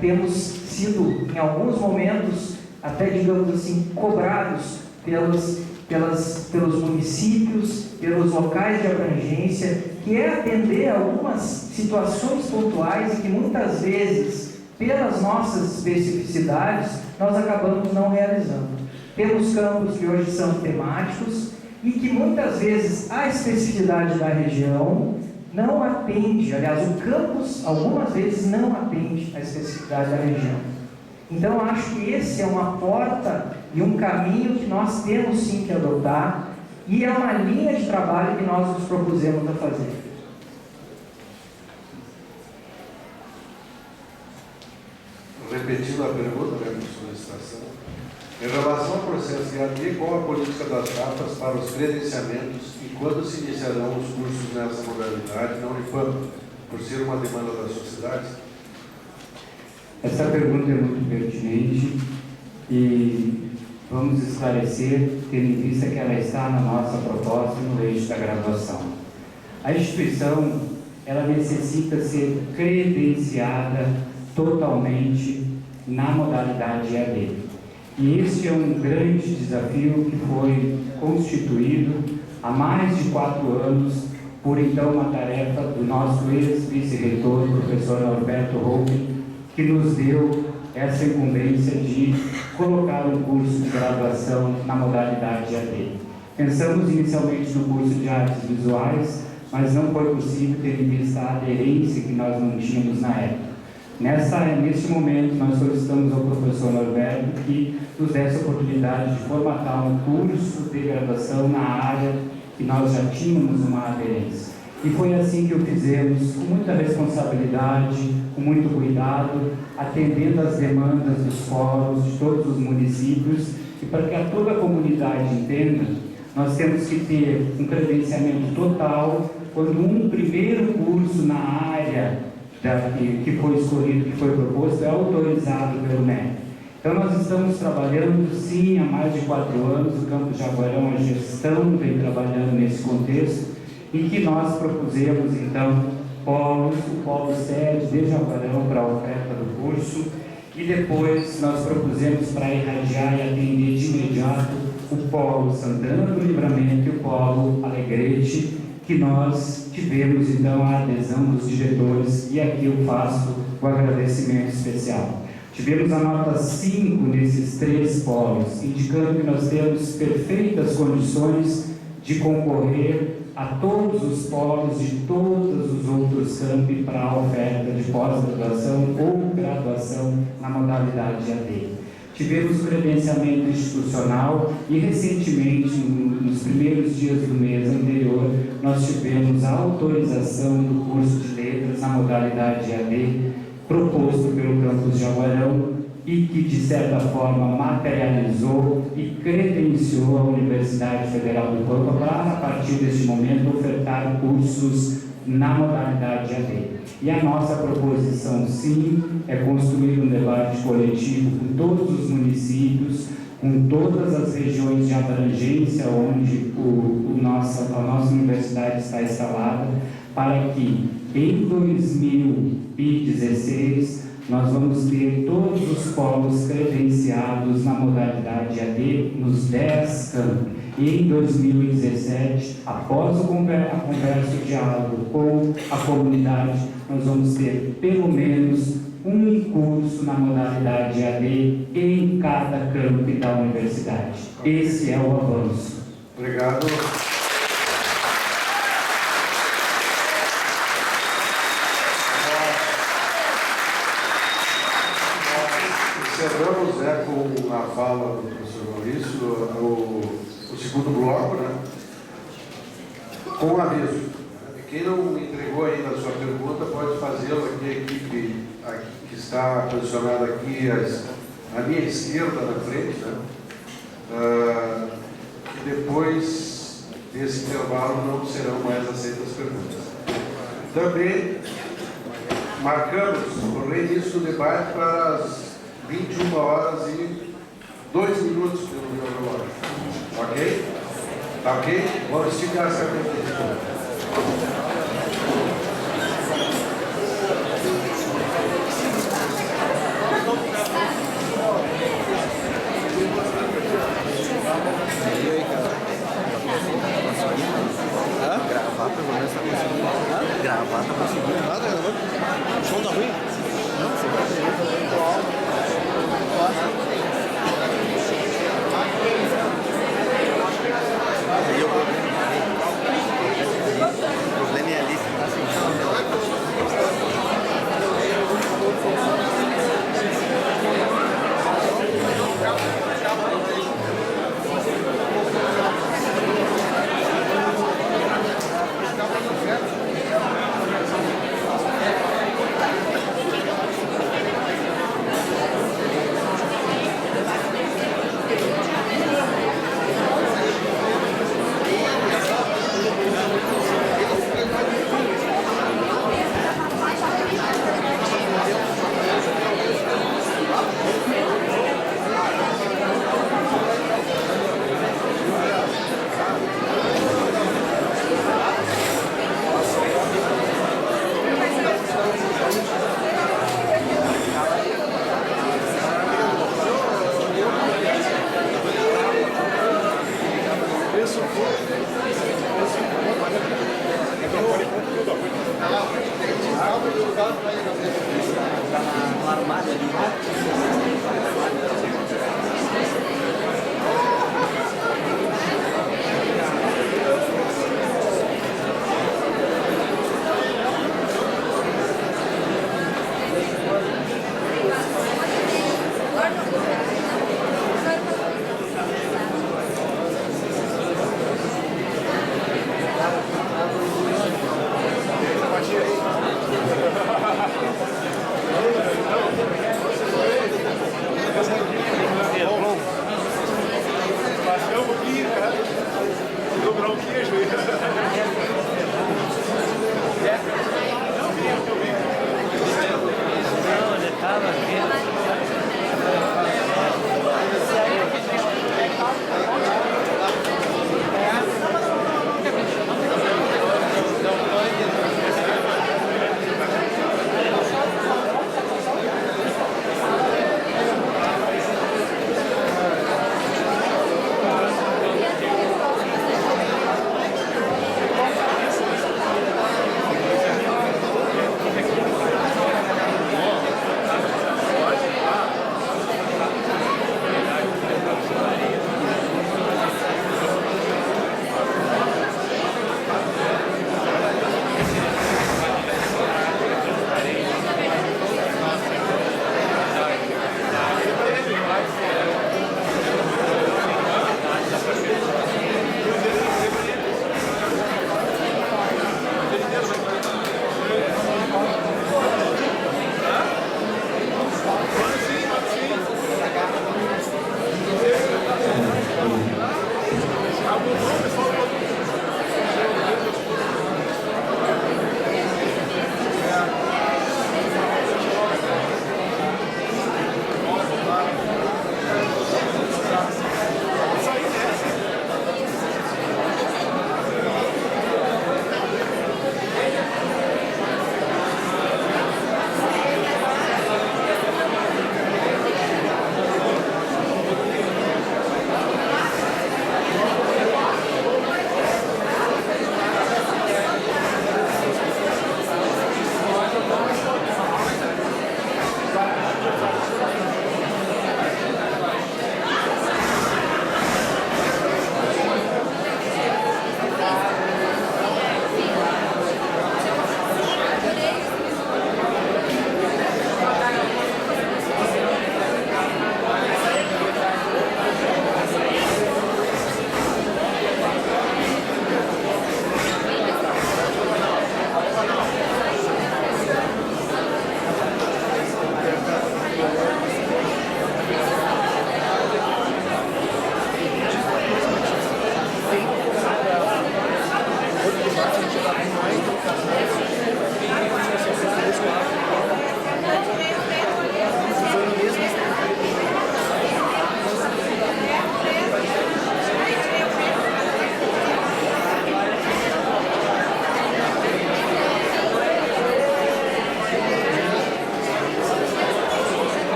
temos sido, em alguns momentos, até digamos assim, cobrados pelos municípios, pelos locais de abrangência, que é atender algumas situações pontuais e que muitas vezes, pelas nossas especificidades, nós acabamos não realizando. Temos campos que hoje são temáticos e que muitas vezes a especificidade da região não atende, aliás, o campus algumas vezes não atende a especificidade da região. Então, acho que esse é uma porta e um caminho que nós temos sim que adotar e é uma linha de trabalho que nós nos propusemos a fazer. Repetindo a pergunta, minha solicitação. Em relação ao processo de AD, qual a política das datas para os credenciamentos e quando se iniciarão os cursos nessa modalidade na Unipampa, por ser uma demanda da sociedade? Essa pergunta é muito pertinente e vamos esclarecer, tendo em vista que ela está na nossa proposta no eixo da graduação. A instituição, ela necessita ser credenciada totalmente na modalidade EAD. E este é um grande desafio que foi constituído há mais de 4 anos por então uma tarefa do nosso ex-vice-reitor, professor Norberto Roupe, que nos deu essa incumbência de colocar um curso de graduação na modalidade EAD. Pensamos inicialmente no curso de artes visuais, mas não foi possível ter em vista a aderência que nós não tínhamos na época. Neste momento, nós solicitamos ao professor Norberto que nos desse a oportunidade de formatar um curso de graduação na área que nós já tínhamos uma aderência. E foi assim que o fizemos, com muita responsabilidade, com muito cuidado, atendendo às demandas dos fóruns de todos os municípios, e para que toda a comunidade entenda, nós temos que ter um credenciamento total quando um primeiro curso na área que foi escolhido, que foi proposto, é autorizado pelo MEC. Então, nós estamos trabalhando, sim, há mais de 4 anos, o Campus Jaguarão, a gestão vem trabalhando nesse contexto, em que nós propusemos, então, polos, o polo sede de Jaguarão para a oferta do curso, e depois nós propusemos para irradiar e atender de imediato o polo Santana do Livramento e o polo Alegrete, que nós tivemos então a adesão dos diretores, e aqui eu faço o agradecimento especial. Tivemos a nota 5 nesses 3 polos, indicando que nós temos perfeitas condições de concorrer a todos os polos de todos os outros campi para a oferta de pós-graduação ou graduação na modalidade AD. Tivemos o credenciamento institucional e, recentemente, nos primeiros dias do mês anterior, nós tivemos a autorização do curso de letras na modalidade AD, proposto pelo Campus Jaguarão e que, de certa forma, materializou e credenciou a Universidade Federal do Pampa para, a partir deste momento, ofertar cursos na modalidade AD. E a nossa proposição, sim, é construir um debate coletivo com todos os municípios, com todas as regiões de abrangência onde a nossa universidade está instalada, para que em 2016 nós vamos ter todos os polos credenciados na modalidade AD nos 10 campi. E em 2017, após a conversa, o diálogo com a comunidade, nós vamos ter pelo menos um curso na modalidade AD em cada campi da universidade. Esse é o avanço. Obrigado. encerramos, né, com a fala do professor Maurício o segundo bloco, né, com um aviso. Quem não entregou ainda a sua pergunta pode fazê-lo aqui, a equipe aqui, que está posicionada aqui à minha esquerda, na frente, né? Depois desse intervalo não serão mais aceitas perguntas. Também marcamos o reinício do debate para as 21 horas e 2 minutos pelo meu relógio. Ok? Tá ok? Vamos esticar essa pergunta. Gravar pelo menos tá conseguindo. Gravar tá conseguindo. Nada, gravando. O som tá ruim? Não, você vai ter o problema é ali, você tá sentindo.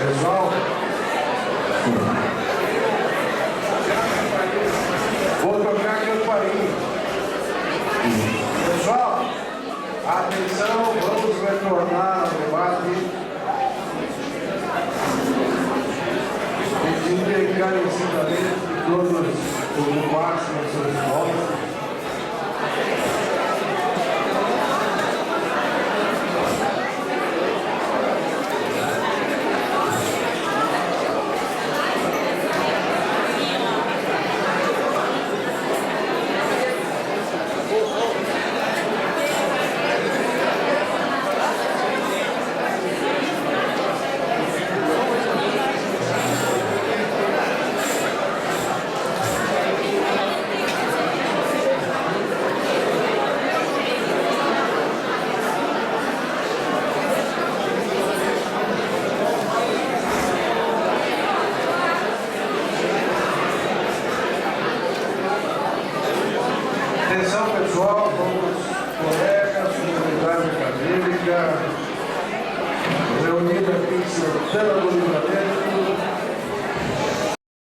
Pessoal, vou tocar campainha. Pessoal, atenção, vamos retornar ao debate. Pedindo encarecidamente que todos ocupassem os seus postos. Atenção pessoal, vamos, colegas, comunidade acadêmica, reunida aqui em Santana do Livramento.